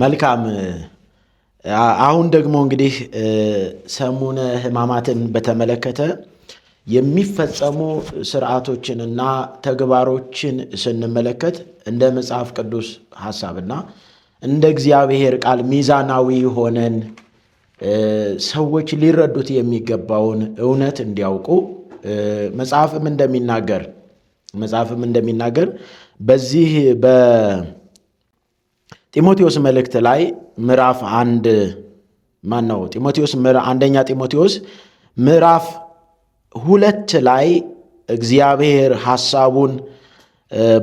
መልካም አሁን ደግሞ እንግዲህ ሰሙነ ሕማማትን በተመለከተ የሚፈጸሙ ስርዓቶችንና ተግባሮችን ስንመለከት እንደ መጽሐፍ ቅዱስ ሐሳብና እንደ እግዚአብሔር ቃል ሚዛናዊ ሆነን ሰዎች ሊረዱት የሚገባውን እውነት እንዲያውቁ መጽሐፍም እንደሚናገር በዚህ በጢሞቴዎስ መልእክት ላይ ምዕራፍ አንደኛ ጢሞቴዎስ ምዕራፍ 2 ላይ እግዚአብሔር ሐሳቡን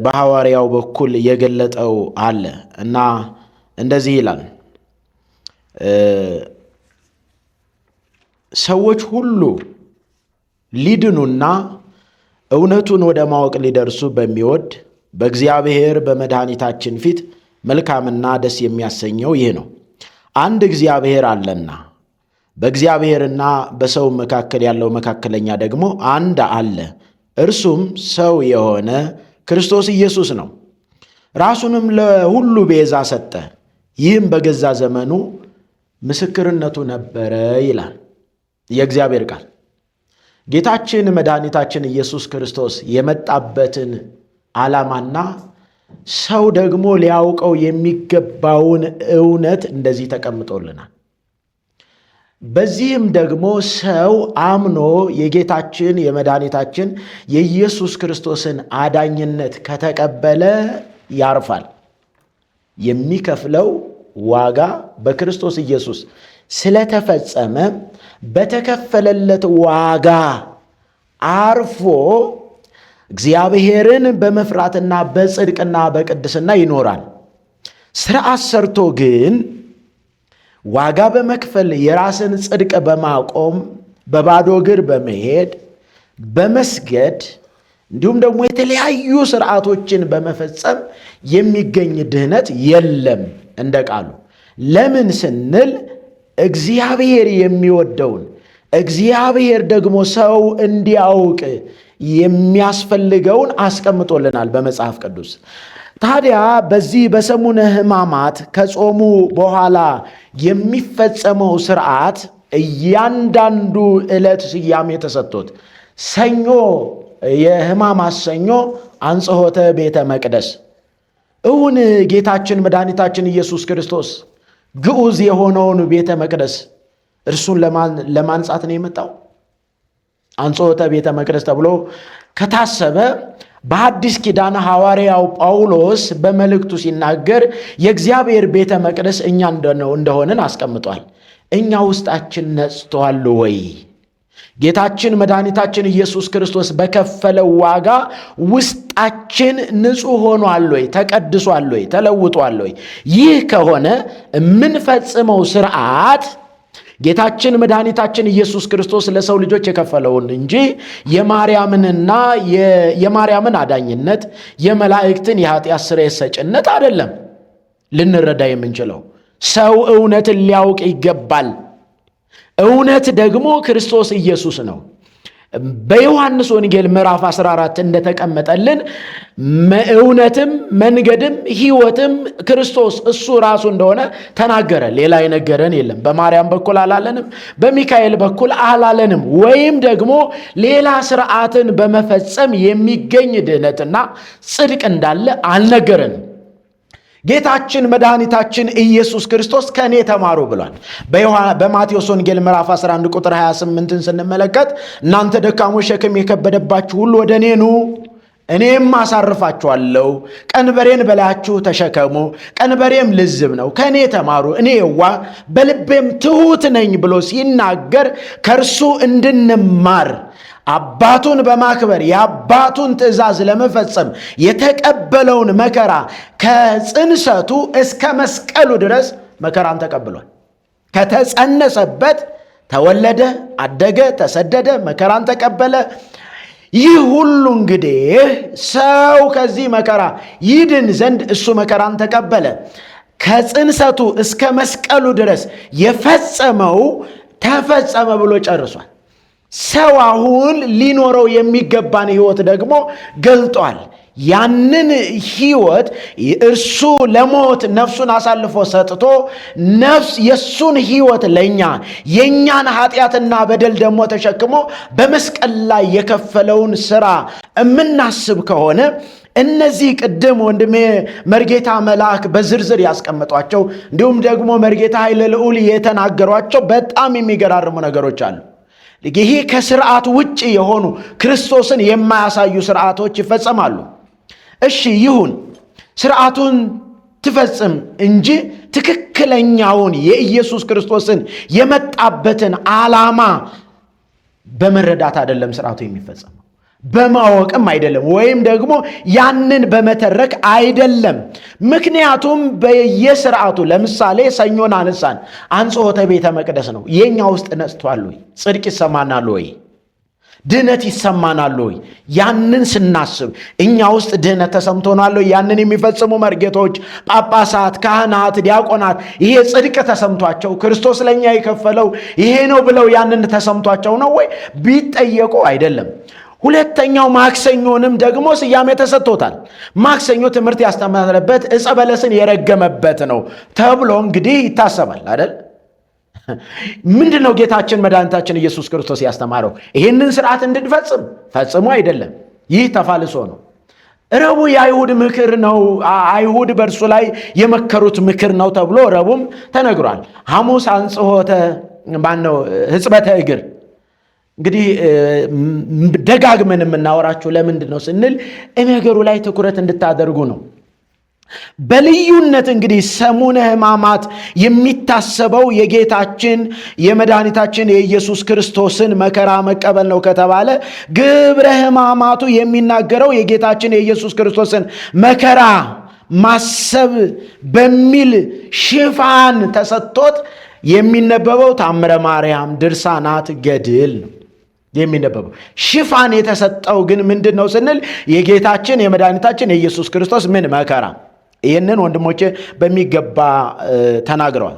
በሐዋርያው በኩል የገለጠው አለ እና እንደዚህ ይላል። ሰዎች ሁሉ ሊድኑና እውነቱን ወደ ማወቅ ሊደርሱ በሚወድ በእግዚአብሔር በመድኃኒታችን ፊት መልካምና ደስ የሚያሰኘው ይህ ነው። አንድ እግዚአብሔር አለና በእግዚአብሔርና በሰው መካከል ያለው መካከለኛ ደግሞ አንድ አለ፣ እርሱም ሰው የሆነ ክርስቶስ ኢየሱስ ነው። ራሱንም ለሁሉ ቤዛ ሰጠ፣ ይህም በገዛ ዘመኑ ምስክርነቱ ነበረ ይላል የእግዚአብሔር ቃል። ጌታችን መድኃኒታችን ኢየሱስ ክርስቶስ የመጣበትን ዓላማና ሰው ደግሞ ሊያውቀው የሚገባውን እውነት እንደዚህ ተቀምጦልናል። በዚህም ደግሞ ሰው አምኖ የጌታችን የመድኃኒታችን የኢየሱስ ክርስቶስን አዳኝነት ከተቀበለ ያርፋል። የሚከፍለው ዋጋ በክርስቶስ ኢየሱስ ስለተፈጸመ በተከፈለለት ዋጋ አርፎ እግዚአብሔርን በመፍራትና በጽድቅና በቅድስና ይኖራል። ሥርዓት ሰርቶ ግን ዋጋ በመክፈል የራስን ጽድቅ በማቆም በባዶ እግር በመሄድ በመስገድ እንዲሁም ደግሞ የተለያዩ ሥርዓቶችን በመፈጸም የሚገኝ ድህነት የለም እንደ ቃሉ። ለምን ስንል እግዚአብሔር የሚወደውን እግዚአብሔር ደግሞ ሰው እንዲያውቅ የሚያስፈልገውን አስቀምጦልናል በመጽሐፍ ቅዱስ። ታዲያ በዚህ በሰሙነ ሕማማት ከጾሙ በኋላ የሚፈጸመው ሥርዓት እያንዳንዱ ዕለት ስያሜ ተሰጥቶት፣ ሰኞ የሕማማት ሰኞ አንጽሖተ ቤተ መቅደስ። እውን ጌታችን መድኃኒታችን ኢየሱስ ክርስቶስ ግዑዝ የሆነውን ቤተ መቅደስ እርሱን ለማንጻት ነው የመጣው? አንጽሖተ ቤተ መቅደስ ተብሎ ከታሰበ በሐዲስ ኪዳን ሐዋርያው ጳውሎስ በመልእክቱ ሲናገር የእግዚአብሔር ቤተ መቅደስ እኛ እንደሆንን አስቀምጧል። እኛ ውስጣችን ነጽቷል ወይ? ጌታችን መድኃኒታችን ኢየሱስ ክርስቶስ በከፈለው ዋጋ ውስጣችን ንጹሕ ሆኗል ወይ? ተቀድሷል ወይ? ተለውጧል ወይ? ይህ ከሆነ የምንፈጽመው ሥርዓት ጌታችን መድኃኒታችን ኢየሱስ ክርስቶስ ለሰው ልጆች የከፈለውን እንጂ የማርያምን አዳኝነት የመላእክትን የኃጢአት ስርየት ሰጭነት አይደለም ልንረዳ የምንችለው። ሰው እውነትን ሊያውቅ ይገባል። እውነት ደግሞ ክርስቶስ ኢየሱስ ነው። በዮሐንስ ወንጌል ምዕራፍ 14 እንደተቀመጠልን እውነትም መንገድም ሕይወትም ክርስቶስ እሱ ራሱ እንደሆነ ተናገረ። ሌላ የነገረን የለም። በማርያም በኩል አላለንም፣ በሚካኤል በኩል አላለንም። ወይም ደግሞ ሌላ ስርዓትን በመፈጸም የሚገኝ ድህነትና ጽድቅ እንዳለ አልነገረንም። ጌታችን መድኃኒታችን ኢየሱስ ክርስቶስ ከእኔ ተማሩ ብሏል። በማቴዎስ ወንጌል ምዕራፍ 11 ቁጥር 28ን ስንመለከት እናንተ ደካሞች ሸክም የከበደባችሁ ሁሉ ወደ እኔ ኑ እኔም አሳርፋችኋለሁ፣ ቀንበሬን በላያችሁ ተሸከሙ፣ ቀንበሬም ልዝብ ነው፣ ከእኔ ተማሩ እኔ የዋህ በልቤም ትሑት ነኝ ብሎ ሲናገር ከእርሱ እንድንማር አባቱን በማክበር የአባቱን ትእዛዝ ለመፈጸም የተቀበለውን መከራ ከጽንሰቱ እስከ መስቀሉ ድረስ መከራን ተቀብሏል። ከተጸነሰበት ተወለደ፣ አደገ፣ ተሰደደ፣ መከራን ተቀበለ። ይህ ሁሉ እንግዲህ ሰው ከዚህ መከራ ይድን ዘንድ እሱ መከራን ተቀበለ። ከጽንሰቱ እስከ መስቀሉ ድረስ የፈጸመው ተፈጸመ ብሎ ጨርሷል። ሰው አሁን ሊኖረው የሚገባን ሕይወት ደግሞ ገልጧል። ያንን ሕይወት እርሱ ለሞት ነፍሱን አሳልፎ ሰጥቶ የሱን ሕይወት ለኛ የኛን ኃጢአትና በደል ደግሞ ተሸክሞ በመስቀል ላይ የከፈለውን ሥራ የምናስብ ከሆነ እነዚህ ቅድም ወንድሜ መርጌታ መልአክ በዝርዝር ያስቀመጧቸው እንዲሁም ደግሞ መርጌታ ኃይለ ልዑል የተናገሯቸው በጣም የሚገራርሙ ነገሮች አሉ። ይሄ ከስርዓት ውጭ የሆኑ ክርስቶስን የማያሳዩ ስርዓቶች ይፈጸማሉ። እሺ ይሁን፣ ስርዓቱን ትፈጽም እንጂ ትክክለኛውን የኢየሱስ ክርስቶስን የመጣበትን ዓላማ በመረዳት አይደለም ስርዓቱ የሚፈጸመው፣ በማወቅም አይደለም፣ ወይም ደግሞ ያንን በመተረክ አይደለም። ምክንያቱም በየስርዓቱ ለምሳሌ ሰኞን አነሳን፣ አንጽሖተ ቤተ መቅደስ ነው። የኛ ውስጥ ነጽቷል ወይ? ጽድቅ ይሰማናል ወይ? ድህነት ይሰማናል ወይ? ያንን ስናስብ እኛ ውስጥ ድህነት ተሰምቶናል ወይ? ያንን የሚፈጽሙ መርጌቶች፣ ጳጳሳት፣ ካህናት፣ ዲያቆናት ይሄ ጽድቅ ተሰምቷቸው ክርስቶስ ለኛ የከፈለው ይሄ ነው ብለው ያንን ተሰምቷቸው ነው ወይ? ቢጠየቁ አይደለም። ሁለተኛው ማክሰኞንም ደግሞ ስያሜ ተሰጥቶታል። ማክሰኞ ትምህርት ያስተማረበት ዕፀ በለስን የረገመበት ነው ተብሎ እንግዲህ ይታሰባል አይደል? ምንድነው ጌታችን መድኃኒታችን ኢየሱስ ክርስቶስ ያስተማረው? ይህንን ስርዓት እንድንፈጽም ፈጽሞ አይደለም። ይህ ተፋልሶ ነው። ረቡዕ የአይሁድ ምክር ነው፣ አይሁድ በእርሱ ላይ የመከሩት ምክር ነው ተብሎ ረቡዕም ተነግሯል። ሐሙስ አንጽሖተ ሕጽበተ እግር እንግዲህ ደጋግመን የምናወራችሁ ለምንድን ነው ስንል ነገሩ ላይ ትኩረት እንድታደርጉ ነው። በልዩነት እንግዲህ ሰሙነ ሕማማት የሚታሰበው የጌታችን የመድኃኒታችን የኢየሱስ ክርስቶስን መከራ መቀበል ነው ከተባለ ግብረ ሕማማቱ የሚናገረው የጌታችን የኢየሱስ ክርስቶስን መከራ ማሰብ በሚል ሽፋን ተሰጥቶት የሚነበበው ታምረ ማርያም፣ ድርሳናት፣ ገድል ነው የሚነበበው። ሽፋን የተሰጠው ግን ምንድን ነው ስንል የጌታችን የመድኃኒታችን የኢየሱስ ክርስቶስ ምን መከራ። ይህንን ወንድሞቼ በሚገባ ተናግረዋል።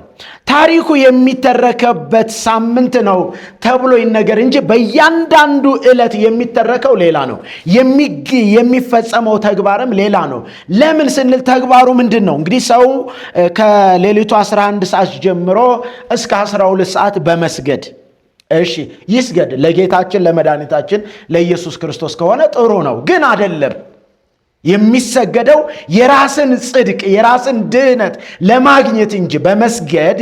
ታሪኩ የሚተረከበት ሳምንት ነው ተብሎ ይነገር እንጂ በእያንዳንዱ ዕለት የሚተረከው ሌላ ነው፣ የሚፈጸመው ተግባርም ሌላ ነው። ለምን ስንል ተግባሩ ምንድን ነው? እንግዲህ ሰው ከሌሊቱ 11 ሰዓት ጀምሮ እስከ 12 ሰዓት በመስገድ እሺ ይስገድ ለጌታችን ለመድኃኒታችን ለኢየሱስ ክርስቶስ ከሆነ ጥሩ ነው። ግን አይደለም የሚሰገደው የራስን ጽድቅ የራስን ድህነት ለማግኘት እንጂ በመስገድ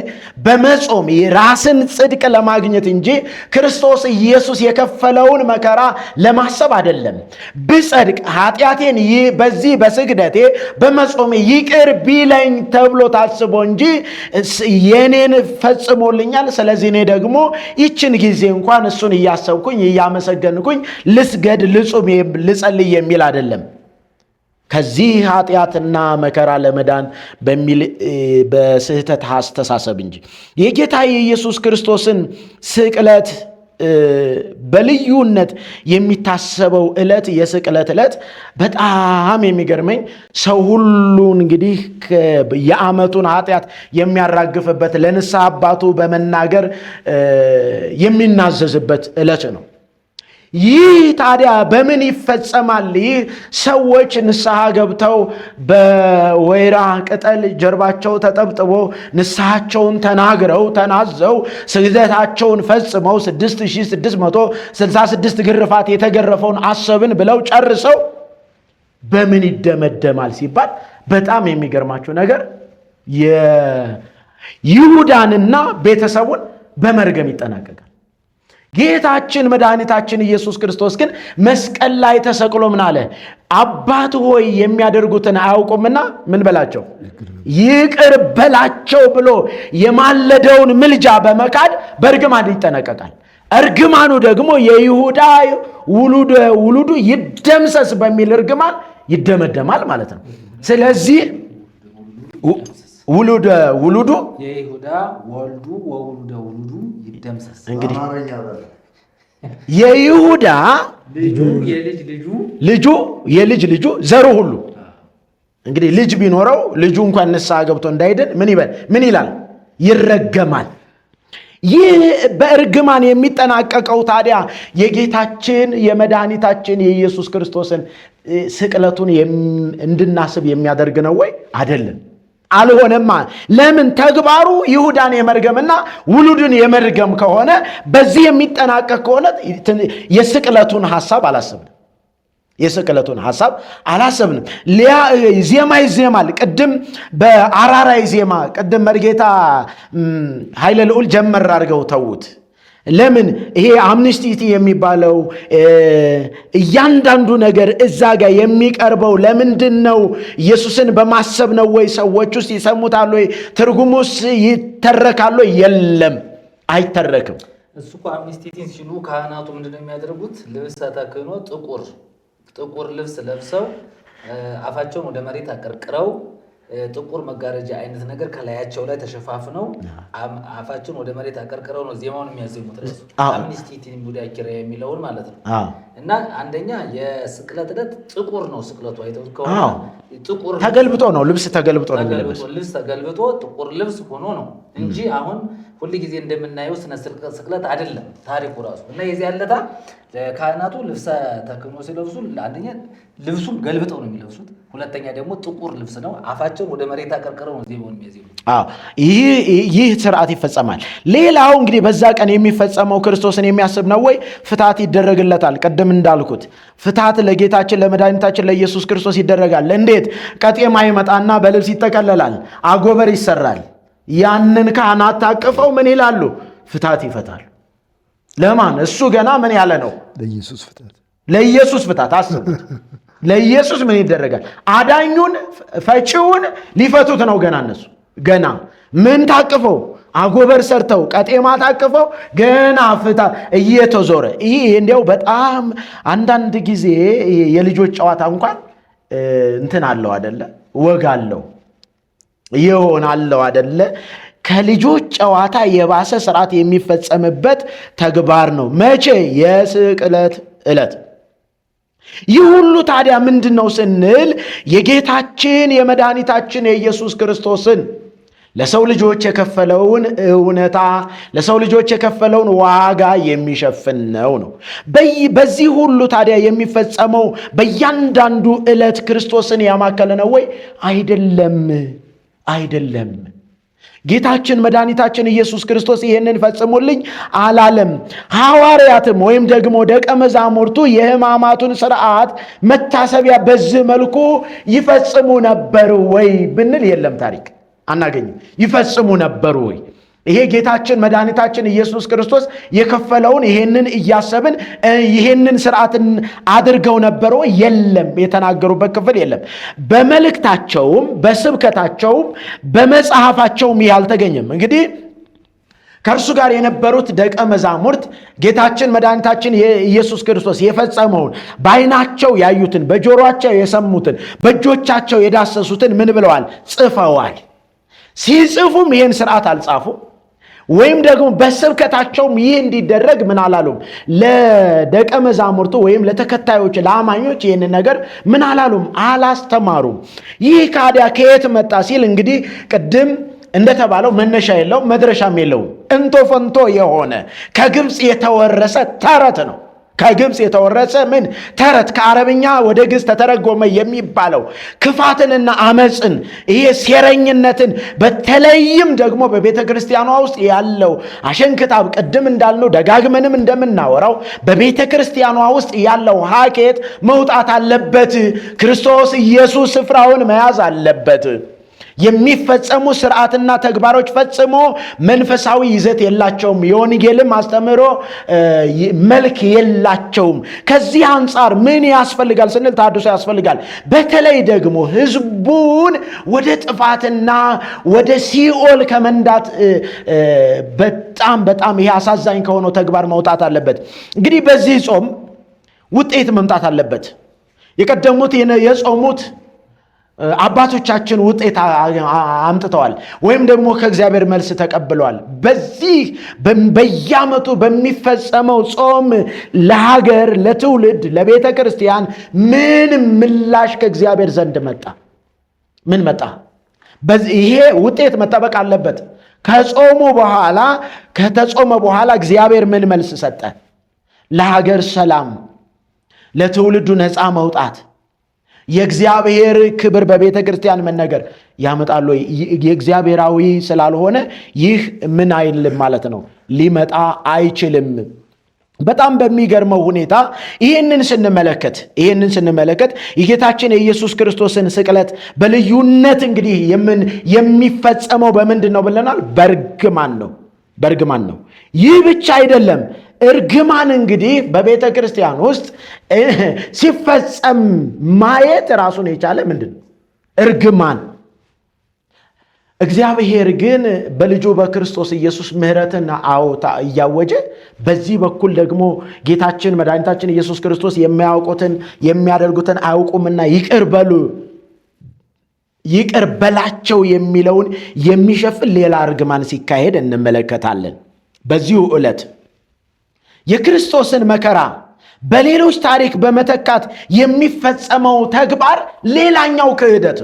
በመጾም የራስን ጽድቅ ለማግኘት እንጂ ክርስቶስ ኢየሱስ የከፈለውን መከራ ለማሰብ አይደለም። ብጸድቅ ኃጢአቴን በዚህ በስግደቴ በመጾሜ ይቅር ቢለኝ ተብሎ ታስቦ እንጂ የኔን ፈጽሞልኛል፣ ስለዚህ እኔ ደግሞ ይችን ጊዜ እንኳን እሱን እያሰብኩኝ እያመሰገንኩኝ ልስገድ ልጹም ልጸልይ የሚል አይደለም። ከዚህ ኃጢአትና መከራ ለመዳን በሚል በስህተት አስተሳሰብ እንጂ የጌታ የኢየሱስ ክርስቶስን ስቅለት በልዩነት የሚታሰበው ዕለት የስቅለት ዕለት በጣም የሚገርመኝ ሰው ሁሉ እንግዲህ የዓመቱን ኃጢአት የሚያራግፍበት ለንስሐ አባቱ በመናገር የሚናዘዝበት ዕለት ነው። ይህ ታዲያ በምን ይፈጸማል? ይህ ሰዎች ንስሐ ገብተው በወይራ ቅጠል ጀርባቸው ተጠብጥቦ ንስሐቸውን ተናግረው ተናዘው ስግደታቸውን ፈጽመው 6666 ግርፋት የተገረፈውን አሰብን ብለው ጨርሰው በምን ይደመደማል ሲባል በጣም የሚገርማችሁ ነገር የይሁዳንና ቤተሰቡን በመርገም ይጠናቀቃል። ጌታችን መድኃኒታችን ኢየሱስ ክርስቶስ ግን መስቀል ላይ ተሰቅሎ ምን አለ? አባት ሆይ የሚያደርጉትን አያውቁምና ምን በላቸው ይቅር በላቸው ብሎ የማለደውን ምልጃ በመካድ በእርግማን ይጠነቀቃል። እርግማኑ ደግሞ የይሁዳ ውሉዱ ይደምሰስ በሚል እርግማን ይደመደማል ማለት ነው። ስለዚህ ውሉዱ የይሁዳ ወልዱ ወውሉደ ውሉዱ ይደምሰስ። እንግዲህ የይሁዳ ልጁ የልጅ ልጁ ዘሩ ሁሉ እንግዲህ ልጅ ቢኖረው ልጁ እንኳን ንስሐ ገብቶ እንዳይድን ምን ይላል? ይረገማል። ይህ በእርግማን የሚጠናቀቀው ታዲያ የጌታችን የመድኃኒታችን የኢየሱስ ክርስቶስን ስቅለቱን እንድናስብ የሚያደርግ ነው ወይ? አይደለም። አልሆነማ። ለምን? ተግባሩ ይሁዳን የመርገምና ውሉድን የመርገም ከሆነ በዚህ የሚጠናቀቅ ከሆነ የስቅለቱን ሐሳብ አላሰብንም። የስቅለቱን ሐሳብ አላሰብንም። ዜማ ይዜማል። ቅድም በአራራይ ዜማ ቅድም መርጌታ ኃይለ ልዑል ጀመር አድርገው ተዉት። ለምን? ይሄ አምነስቲቲ የሚባለው እያንዳንዱ ነገር እዛ ጋር የሚቀርበው ለምንድን ነው? ኢየሱስን በማሰብ ነው ወይ? ሰዎች ውስጥ ይሰሙታል ወይ? ትርጉሙስ ይተረካል ወይ? የለም፣ አይተረክም። እሱ እኮ አምነስቲቲን ሲሉ ካህናቱ ምንድነው የሚያደርጉት? ልብሰ ተክህኖ ጥቁር ልብስ ለብሰው አፋቸውን ወደ መሬት አቀርቅረው ጥቁር መጋረጃ አይነት ነገር ከላያቸው ላይ ተሸፋፍነው አፋቸውን ወደ መሬት አቀርቅረው ነው ዜማውን የሚያዜሙት። ራሱ አምነስቲቲ ሙዳኪራ የሚለውን ማለት ነው። እና አንደኛ የስቅለት ዕለት ጥቁር ነው። ስቅለቱ አይተው ከሆነ ጥቁር ተገልብጦ ነው፣ ልብስ ተገልብጦ ነው የሚለበስ። ልብስ ተገልብጦ ጥቁር ልብስ ሆኖ ነው እንጂ አሁን ሁሉ ጊዜ እንደምናየው ስነ ስቅለት አይደለም ታሪኩ ራሱ። እና የዚህ ያለታ ካህናቱ ልብሰ ተክህኖ ሲለብሱ አንደኛ ልብሱን ገልብጠው ነው የሚለብሱት፣ ሁለተኛ ደግሞ ጥቁር ልብስ ነው። አፋቸውን ወደ መሬት አቀርቅረው ነው ዜማውን የሚያዜሙት። ይህ ስርዓት ይፈጸማል። ሌላው እንግዲህ በዛ ቀን የሚፈጸመው ክርስቶስን የሚያስብ ነው ወይ? ፍትሐት ይደረግለታል። ቅድም እንዳልኩት ፍትሐት ለጌታችን ለመድኃኒታችን ለኢየሱስ ክርስቶስ ይደረጋል። እንዴት? ቀጤማ ይመጣና በልብስ ይጠቀለላል፣ አጎበር ይሰራል። ያንን ካህናት ታቅፈው ምን ይላሉ? ፍትሐት ይፈታሉ። ለማን? እሱ ገና ምን ያለ ነው? ለኢየሱስ ፍትሐት። አስቡት፣ ለኢየሱስ ምን ይደረጋል? አዳኙን ፈቺውን ሊፈቱት ነው ገና። እነሱ ገና ምን ታቅፈው? አጎበር ሰርተው ቀጤማ ታቅፈው ገና ፍትሐት እየተዞረ። ይህ እንዲያው በጣም አንዳንድ ጊዜ የልጆች ጨዋታ እንኳን እንትን አለው አደለ? ወግ አለው ይሆናለው አደለ? ከልጆች ጨዋታ የባሰ ስርዓት የሚፈጸምበት ተግባር ነው። መቼ? የስቅለት ዕለት። ይህ ሁሉ ታዲያ ምንድን ነው ስንል የጌታችን የመድኃኒታችን የኢየሱስ ክርስቶስን ለሰው ልጆች የከፈለውን እውነታ፣ ለሰው ልጆች የከፈለውን ዋጋ የሚሸፍን ነው። በዚህ ሁሉ ታዲያ የሚፈጸመው በእያንዳንዱ ዕለት ክርስቶስን ያማከለ ነው ወይ? አይደለም። ጌታችን መድኃኒታችን ኢየሱስ ክርስቶስ ይህንን ፈጽሙልኝ አላለም። ሐዋርያትም ወይም ደግሞ ደቀ መዛሙርቱ የሕማማቱን ስርዓት መታሰቢያ በዚህ መልኩ ይፈጽሙ ነበር ወይ ብንል የለም፣ ታሪክ አናገኝም። ይፈጽሙ ነበሩ ወይ? ይሄ ጌታችን መድኃኒታችን ኢየሱስ ክርስቶስ የከፈለውን ይሄንን እያሰብን ይሄንን ስርዓትን አድርገው ነበሩ? የለም፣ የተናገሩበት ክፍል የለም። በመልእክታቸውም በስብከታቸውም በመጽሐፋቸውም ይህ አልተገኘም። እንግዲህ ከእርሱ ጋር የነበሩት ደቀ መዛሙርት ጌታችን መድኃኒታችን ኢየሱስ ክርስቶስ የፈጸመውን በዓይናቸው ያዩትን፣ በጆሮአቸው የሰሙትን፣ በእጆቻቸው የዳሰሱትን ምን ብለዋል? ጽፈዋል። ሲጽፉም ይህን ስርዓት አልጻፉ ወይም ደግሞ በስብከታቸውም ይህ እንዲደረግ ምን አላሉም? ለደቀ መዛሙርቱ ወይም ለተከታዮች ለአማኞች ይህንን ነገር ምን አላሉም? አላስተማሩም። ይህ ካዲያ ከየት መጣ ሲል እንግዲህ ቅድም እንደተባለው መነሻ የለውም መድረሻም የለውም። እንቶ ፈንቶ የሆነ ከግብፅ የተወረሰ ተረት ነው። ከግብፅ የተወረሰ ምን ተረት? ከአረብኛ ወደ ግዕዝ ተተረጎመ የሚባለው ክፋትንና አመፅን፣ ይሄ ሴረኝነትን፣ በተለይም ደግሞ በቤተ ክርስቲያኗ ውስጥ ያለው አሸንክታብ፣ ቅድም እንዳልነው ደጋግመንም እንደምናወራው በቤተ ክርስቲያኗ ውስጥ ያለው ሀኬት መውጣት አለበት። ክርስቶስ ኢየሱስ ስፍራውን መያዝ አለበት። የሚፈጸሙ ስርዓትና ተግባሮች ፈጽሞ መንፈሳዊ ይዘት የላቸውም። የወንጌልም አስተምህሮ መልክ የላቸውም። ከዚህ አንጻር ምን ያስፈልጋል ስንል ተሐድሶ ያስፈልጋል። በተለይ ደግሞ ሕዝቡን ወደ ጥፋትና ወደ ሲኦል ከመንዳት በጣም ይሄ አሳዛኝ ከሆነው ተግባር መውጣት አለበት። እንግዲህ በዚህ ጾም ውጤት መምጣት አለበት። የቀደሙት የጾሙት አባቶቻችን ውጤት አምጥተዋል ወይም ደግሞ ከእግዚአብሔር መልስ ተቀብለዋል። በዚህ በየዓመቱ በሚፈጸመው ጾም ለሀገር፣ ለትውልድ፣ ለቤተ ክርስቲያን ምን ምላሽ ከእግዚአብሔር ዘንድ መጣ? ምን መጣ? ይሄ ውጤት መጠበቅ አለበት። ከተጾመ በኋላ እግዚአብሔር ምን መልስ ሰጠ? ለሀገር ሰላም፣ ለትውልዱ ነፃ መውጣት፣ የእግዚአብሔር ክብር በቤተ ክርስቲያን መነገር ያመጣሉ። የእግዚአብሔራዊ ስላልሆነ ይህ ምን አይልም ማለት ነው፣ ሊመጣ አይችልም። በጣም በሚገርመው ሁኔታ ይህንን ስንመለከት የጌታችን የኢየሱስ ክርስቶስን ስቅለት በልዩነት እንግዲህ የሚፈጸመው በምንድን ነው ብለናል? በእርግማን ነው። ይህ ብቻ አይደለም። እርግማን እንግዲህ በቤተ ክርስቲያን ውስጥ ሲፈጸም ማየት ራሱን የቻለ ምንድን ነው? እርግማን። እግዚአብሔር ግን በልጁ በክርስቶስ ኢየሱስ ምሕረትን እያወጀ በዚህ በኩል ደግሞ ጌታችን መድኃኒታችን ኢየሱስ ክርስቶስ የማያውቁትን የሚያደርጉትን አያውቁምና ይቅር በላቸው የሚለውን የሚሸፍን ሌላ እርግማን ሲካሄድ እንመለከታለን። በዚሁ ዕለት የክርስቶስን መከራ በሌሎች ታሪክ በመተካት የሚፈጸመው ተግባር ሌላኛው ክህደት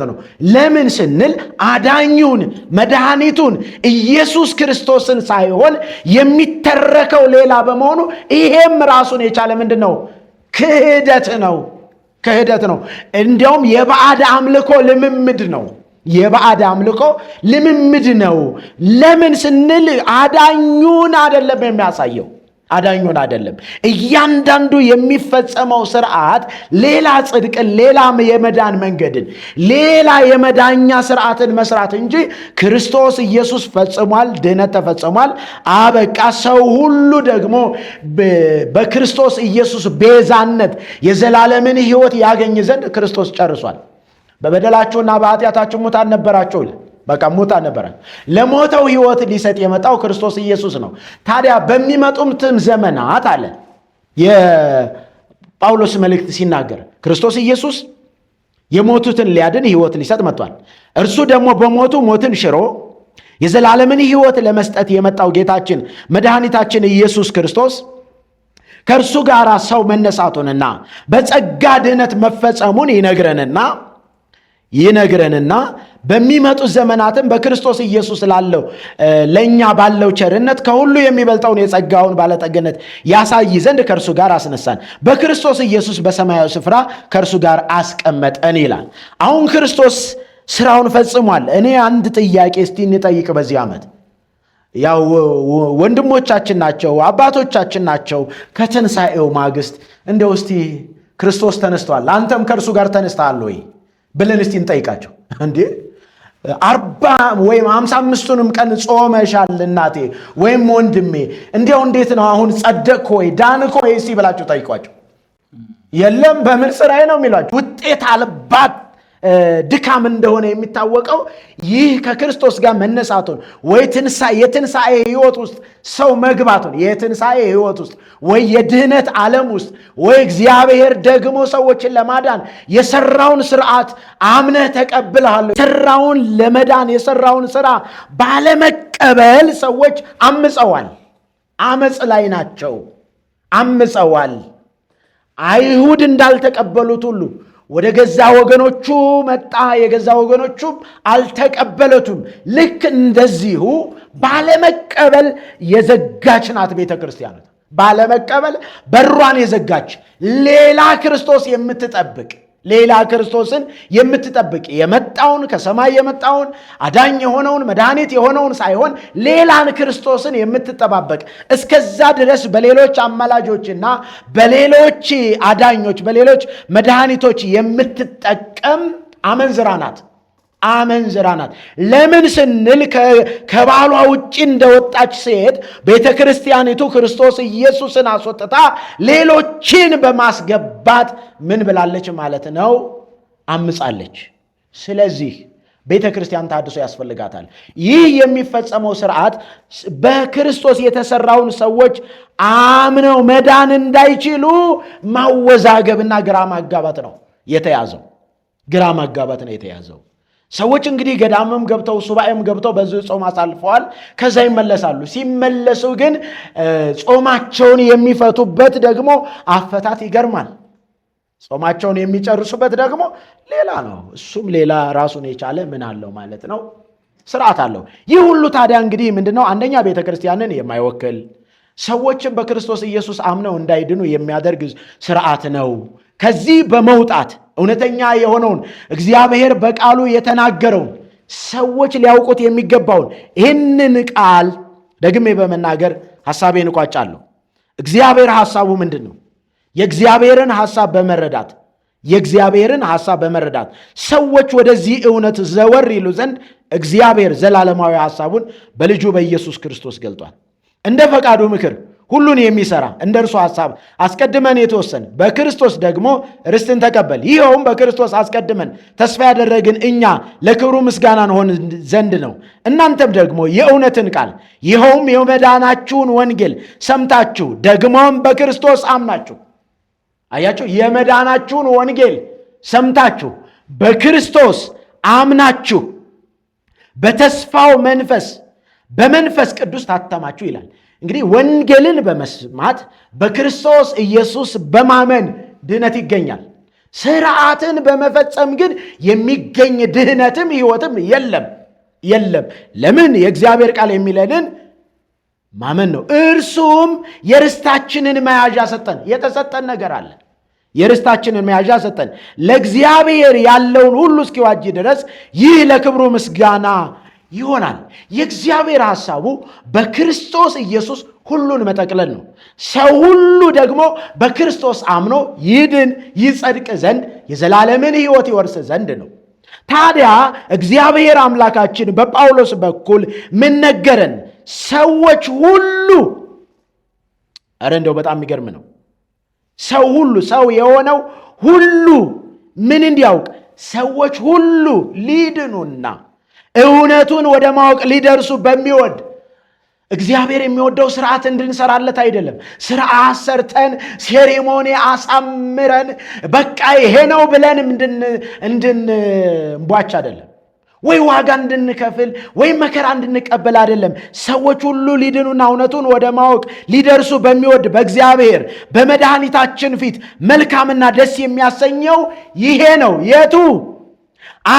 ነው። ለምን ስንል አዳኙን መድኃኒቱን ኢየሱስ ክርስቶስን ሳይሆን የሚተረከው ሌላ በመሆኑ ይሄም ራሱን የቻለ ምንድን ነው? ክህደት ነው። እንዲያውም የባዕድ አምልኮ ልምምድ ነው። ለምን ስንል አዳኙን አይደለም የሚያሳየው። እያንዳንዱ የሚፈጸመው ስርዓት ሌላ ጽድቅን፣ ሌላ የመዳን መንገድን፣ ሌላ የመዳኛ ስርዓትን መስራት እንጂ ክርስቶስ ኢየሱስ ፈጽሟል፣ ድህነት ተፈጽሟል፣ አበቃ። ሰው ሁሉ ደግሞ በክርስቶስ ኢየሱስ ቤዛነት የዘላለምን ሕይወት ያገኝ ዘንድ ክርስቶስ ጨርሷል። በበደላችሁና በኃጢአታችሁ ሙታን ነበራችሁ። በቃ ሙታን ነበራችሁ። ለሞተው ሕይወት ሊሰጥ የመጣው ክርስቶስ ኢየሱስ ነው። ታዲያ በሚመጡትም ዘመናት አለ የጳውሎስ መልእክት ሲናገር ክርስቶስ ኢየሱስ የሞቱትን ሊያድን ሕይወት ሊሰጥ መጥቷል። እርሱ ደግሞ በሞቱ ሞትን ሽሮ የዘላለምን ሕይወት ለመስጠት የመጣው ጌታችን መድኃኒታችን ኢየሱስ ክርስቶስ ከእርሱ ጋር ሰው መነሳቱንና በጸጋ ድህነት መፈጸሙን ይነግረንና በሚመጡት ዘመናትም በክርስቶስ ኢየሱስ ላለው ለእኛ ባለው ቸርነት ከሁሉ የሚበልጠውን የጸጋውን ባለጠግነት ያሳይ ዘንድ ከእርሱ ጋር አስነሳን፣ በክርስቶስ ኢየሱስ በሰማያዊ ስፍራ ከእርሱ ጋር አስቀመጠን ይላል። አሁን ክርስቶስ ስራውን ፈጽሟል። እኔ አንድ ጥያቄ እስቲ እንጠይቅ። በዚህ ዓመት ያው ወንድሞቻችን ናቸው፣ አባቶቻችን ናቸው። ከትንሣኤው ማግስት እንደው እስቲ ክርስቶስ ተነስቷል፣ አንተም ከእርሱ ጋር ተነስተሃል ወይ ብለን እስቲ እንጠይቃቸው። እንዴ 40 ወይም 55ቱንም ቀን ጾመሻል እናቴ ወይም ወንድሜ፣ እንዲያው እንዴት ነው አሁን ጸደቅክ ወይ ዳንክ ወይ እስቲ ብላችሁ ጠይቋቸው። የለም በምን ስራዬ ነው የሚሏቸው። ውጤት አልባት ድካም እንደሆነ የሚታወቀው ይህ ከክርስቶስ ጋር መነሳቱን ወይ የትንሣኤ ሕይወት ውስጥ ሰው መግባቱን የትንሣኤ ሕይወት ውስጥ ወይ የድህነት ዓለም ውስጥ ወይ እግዚአብሔር ደግሞ ሰዎችን ለማዳን የሰራውን ስርዓት አምነህ ተቀብለሃል። የሰራውን ለመዳን የሰራውን ስራ ባለመቀበል ሰዎች አምፀዋል። አመፅ ላይ ናቸው። አምፀዋል። አይሁድ እንዳልተቀበሉት ሁሉ ወደ ገዛ ወገኖቹ መጣ፣ የገዛ ወገኖቹም አልተቀበሉትም። ልክ እንደዚሁ ባለመቀበል የዘጋች ናት ቤተ ክርስቲያን። ባለመቀበል በሯን የዘጋች ሌላ ክርስቶስ የምትጠብቅ ሌላ ክርስቶስን የምትጠብቅ የመጣውን ከሰማይ የመጣውን አዳኝ የሆነውን መድኃኒት የሆነውን ሳይሆን ሌላን ክርስቶስን የምትጠባበቅ እስከዛ ድረስ በሌሎች አማላጆችና በሌሎች አዳኞች በሌሎች መድኃኒቶች የምትጠቀም አመንዝራ ናት። ለምን ስንል ከባሏ ውጭ እንደወጣች ሴት ቤተ ክርስቲያኒቱ ክርስቶስ ኢየሱስን አስወጥታ ሌሎችን በማስገባት ምን ብላለች ማለት ነው? አምጻለች። ስለዚህ ቤተ ክርስቲያን ታድሶ ያስፈልጋታል። ይህ የሚፈጸመው ስርዓት በክርስቶስ የተሰራውን ሰዎች አምነው መዳን እንዳይችሉ ማወዛገብና ግራ ማጋባት ነው የተያዘው። ሰዎች እንግዲህ ገዳምም ገብተው ሱባኤም ገብተው በዚህ ጾም አሳልፈዋል። ከዛ ይመለሳሉ። ሲመለሱ ግን ጾማቸውን የሚፈቱበት ደግሞ አፈታት ይገርማል። ጾማቸውን የሚጨርሱበት ደግሞ ሌላ ነው። እሱም ሌላ ራሱን የቻለ ምን አለው ማለት ነው? ስርዓት አለው። ይህ ሁሉ ታዲያ እንግዲህ ምንድነው? አንደኛ ቤተ ክርስቲያንን የማይወክል ሰዎችን በክርስቶስ ኢየሱስ አምነው እንዳይድኑ የሚያደርግ ስርዓት ነው። ከዚህ በመውጣት እውነተኛ የሆነውን እግዚአብሔር በቃሉ የተናገረውን ሰዎች ሊያውቁት የሚገባውን ይህንን ቃል ደግሜ በመናገር ሐሳቤን እቋጫለሁ። እግዚአብሔር ሐሳቡ ምንድን ነው? የእግዚአብሔርን ሐሳብ በመረዳት ሰዎች ወደዚህ እውነት ዘወር ይሉ ዘንድ እግዚአብሔር ዘላለማዊ ሐሳቡን በልጁ በኢየሱስ ክርስቶስ ገልጧል። እንደ ፈቃዱ ምክር ሁሉን የሚሰራ እንደ እርሱ ሐሳብ አስቀድመን የተወሰን በክርስቶስ ደግሞ ርስትን ተቀበል። ይኸውም በክርስቶስ አስቀድመን ተስፋ ያደረግን እኛ ለክብሩ ምስጋና እንሆን ዘንድ ነው። እናንተም ደግሞ የእውነትን ቃል ይኸውም የመዳናችሁን ወንጌል ሰምታችሁ ደግሞም በክርስቶስ አምናችሁ። አያችሁ፣ የመዳናችሁን ወንጌል ሰምታችሁ በክርስቶስ አምናችሁ በተስፋው መንፈስ በመንፈስ ቅዱስ ታተማችሁ ይላል። እንግዲህ ወንጌልን በመስማት በክርስቶስ ኢየሱስ በማመን ድህነት ይገኛል። ስርዓትን በመፈጸም ግን የሚገኝ ድህነትም ሕይወትም የለም። ለምን? የእግዚአብሔር ቃል የሚለንን ማመን ነው። እርሱም የርስታችንን መያዣ ሰጠን። የተሰጠን ነገር አለ። የርስታችንን መያዣ ሰጠን፣ ለእግዚአብሔር ያለውን ሁሉ እስኪዋጅ ድረስ ይህ ለክብሩ ምስጋና ይሆናል። የእግዚአብሔር ሐሳቡ በክርስቶስ ኢየሱስ ሁሉን መጠቅለል ነው። ሰው ሁሉ ደግሞ በክርስቶስ አምኖ ይድን ይጸድቅ ዘንድ የዘላለምን ሕይወት ይወርስ ዘንድ ነው። ታዲያ እግዚአብሔር አምላካችን በጳውሎስ በኩል ምን ነገረን? ሰዎች ሁሉ እንደው በጣም የሚገርም ነው። ሰው የሆነው ሁሉ ምን እንዲያውቅ? ሰዎች ሁሉ ሊድኑና እውነቱን ወደ ማወቅ ሊደርሱ በሚወድ እግዚአብሔር የሚወደው ስርዓት እንድንሰራለት አይደለም። ስርዓት ሰርተን ሴሬሞኒ አሳምረን በቃ ይሄ ነው ብለን እንድንቧች አይደለም፣ ወይ ዋጋ እንድንከፍል ወይ መከራ እንድንቀበል አይደለም። ሰዎች ሁሉ ሊድኑና እውነቱን ወደ ማወቅ ሊደርሱ በሚወድ በእግዚአብሔር በመድኃኒታችን ፊት መልካምና ደስ የሚያሰኘው ይሄ ነው። የቱ?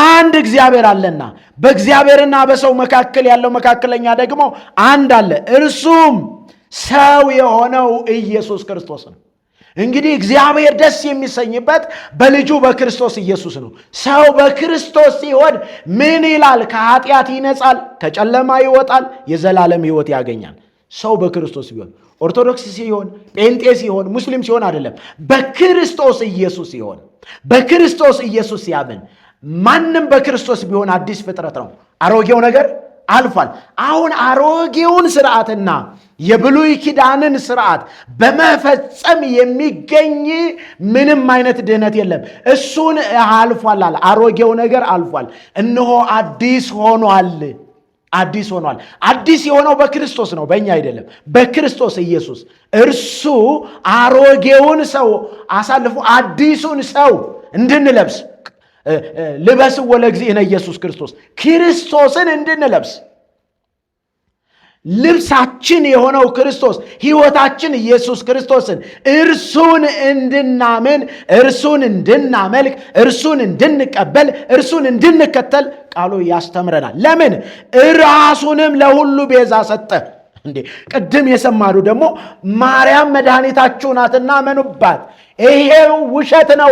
አንድ እግዚአብሔር አለና በእግዚአብሔርና በሰው መካከል ያለው መካከለኛ ደግሞ አንድ አለ፣ እርሱም ሰው የሆነው ኢየሱስ ክርስቶስ ነው። እንግዲህ እግዚአብሔር ደስ የሚሰኝበት በልጁ በክርስቶስ ኢየሱስ ነው። ሰው በክርስቶስ ሲሆን ምን ይላል? ከኃጢአት ይነጻል፣ ከጨለማ ይወጣል፣ የዘላለም ሕይወት ያገኛል። ሰው በክርስቶስ ሲሆን፣ ኦርቶዶክስ ሲሆን፣ ጴንጤ ሲሆን፣ ሙስሊም ሲሆን አይደለም፣ በክርስቶስ ኢየሱስ ሲሆን፣ በክርስቶስ ኢየሱስ ሲያምን ማንም በክርስቶስ ቢሆን አዲስ ፍጥረት ነው። አሮጌው ነገር አልፏል። አሁን አሮጌውን ስርዓትና የብሉይ ኪዳንን ስርዓት በመፈጸም የሚገኝ ምንም አይነት ድህነት የለም። እሱን አልፏል አለ። አሮጌው ነገር አልፏል፣ እነሆ አዲስ ሆኗል። አዲስ የሆነው በክርስቶስ ነው፣ በእኛ አይደለም። በክርስቶስ ኢየሱስ እርሱ አሮጌውን ሰው አሳልፎ አዲሱን ሰው እንድንለብስ ልበስዎ ለእግዚእነ ኢየሱስ ክርስቶስ፣ ክርስቶስን እንድንለብስ ልብሳችን የሆነው ክርስቶስ፣ ሕይወታችን ኢየሱስ ክርስቶስን እርሱን እንድናምን፣ እርሱን እንድናመልክ፣ እርሱን እንድንቀበል፣ እርሱን እንድንከተል ቃሉ ያስተምረናል። ለምን? ራሱንም ለሁሉ ቤዛ ሰጠ። ቅድም የሰማዱ ደግሞ ማርያም መድኃኒታችሁ ናትና መኑባት። ይሄው ውሸት ነው።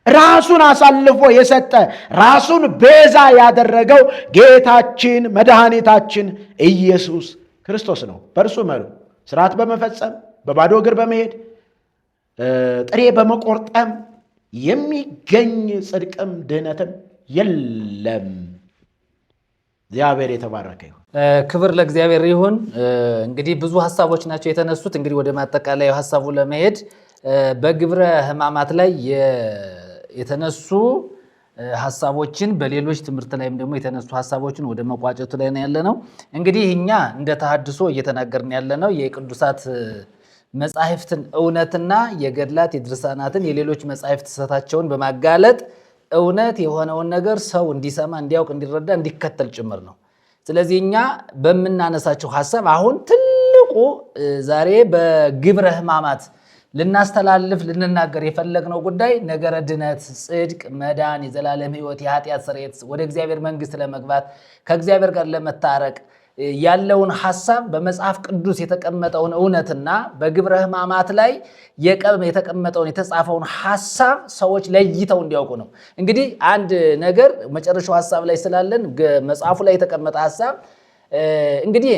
ራሱን አሳልፎ የሰጠ ራሱን ቤዛ ያደረገው ጌታችን መድኃኒታችን ኢየሱስ ክርስቶስ ነው። በእርሱ መሩ ስርዓት በመፈጸም በባዶ እግር በመሄድ ጥሬ በመቆርጠም የሚገኝ ጽድቅም ድህነትም የለም። እግዚአብሔር የተባረከ ይሁን። ክብር ለእግዚአብሔር ይሁን። እንግዲህ ብዙ ሐሳቦች ናቸው የተነሱት። እንግዲህ ወደ ማጠቃለያው ሐሳቡ ለመሄድ በግብረ ሕማማት ላይ የተነሱ ሐሳቦችን በሌሎች ትምህርት ላይም ደግሞ የተነሱ ሐሳቦችን ወደ መቋጨቱ ላይ ነው ያለነው። እንግዲህ እኛ እንደ ተሐድሶ እየተናገርን ያለነው የቅዱሳት መጻሕፍትን እውነትና የገድላት የድርሳናትን የሌሎች መጻሕፍት ስህተታቸውን በማጋለጥ እውነት የሆነውን ነገር ሰው እንዲሰማ፣ እንዲያውቅ፣ እንዲረዳ፣ እንዲከተል ጭምር ነው። ስለዚህ እኛ በምናነሳቸው ሐሳብ አሁን ትልቁ ዛሬ በግብረ ሕማማት ልናስተላልፍ ልንናገር የፈለግነው ጉዳይ ነገረ ድነት፣ ጽድቅ፣ መዳን፣ የዘላለም ሕይወት፣ የኃጢአት ስርየት፣ ወደ እግዚአብሔር መንግስት ለመግባት ከእግዚአብሔር ጋር ለመታረቅ ያለውን ሐሳብ በመጽሐፍ ቅዱስ የተቀመጠውን እውነትና በግብረ ሕማማት ላይ የተቀመጠውን የተጻፈውን ሐሳብ ሰዎች ለይተው እንዲያውቁ ነው። እንግዲህ አንድ ነገር መጨረሻው ሐሳብ ላይ ስላለን መጽሐፉ ላይ የተቀመጠ ሐሳብ እንግዲህ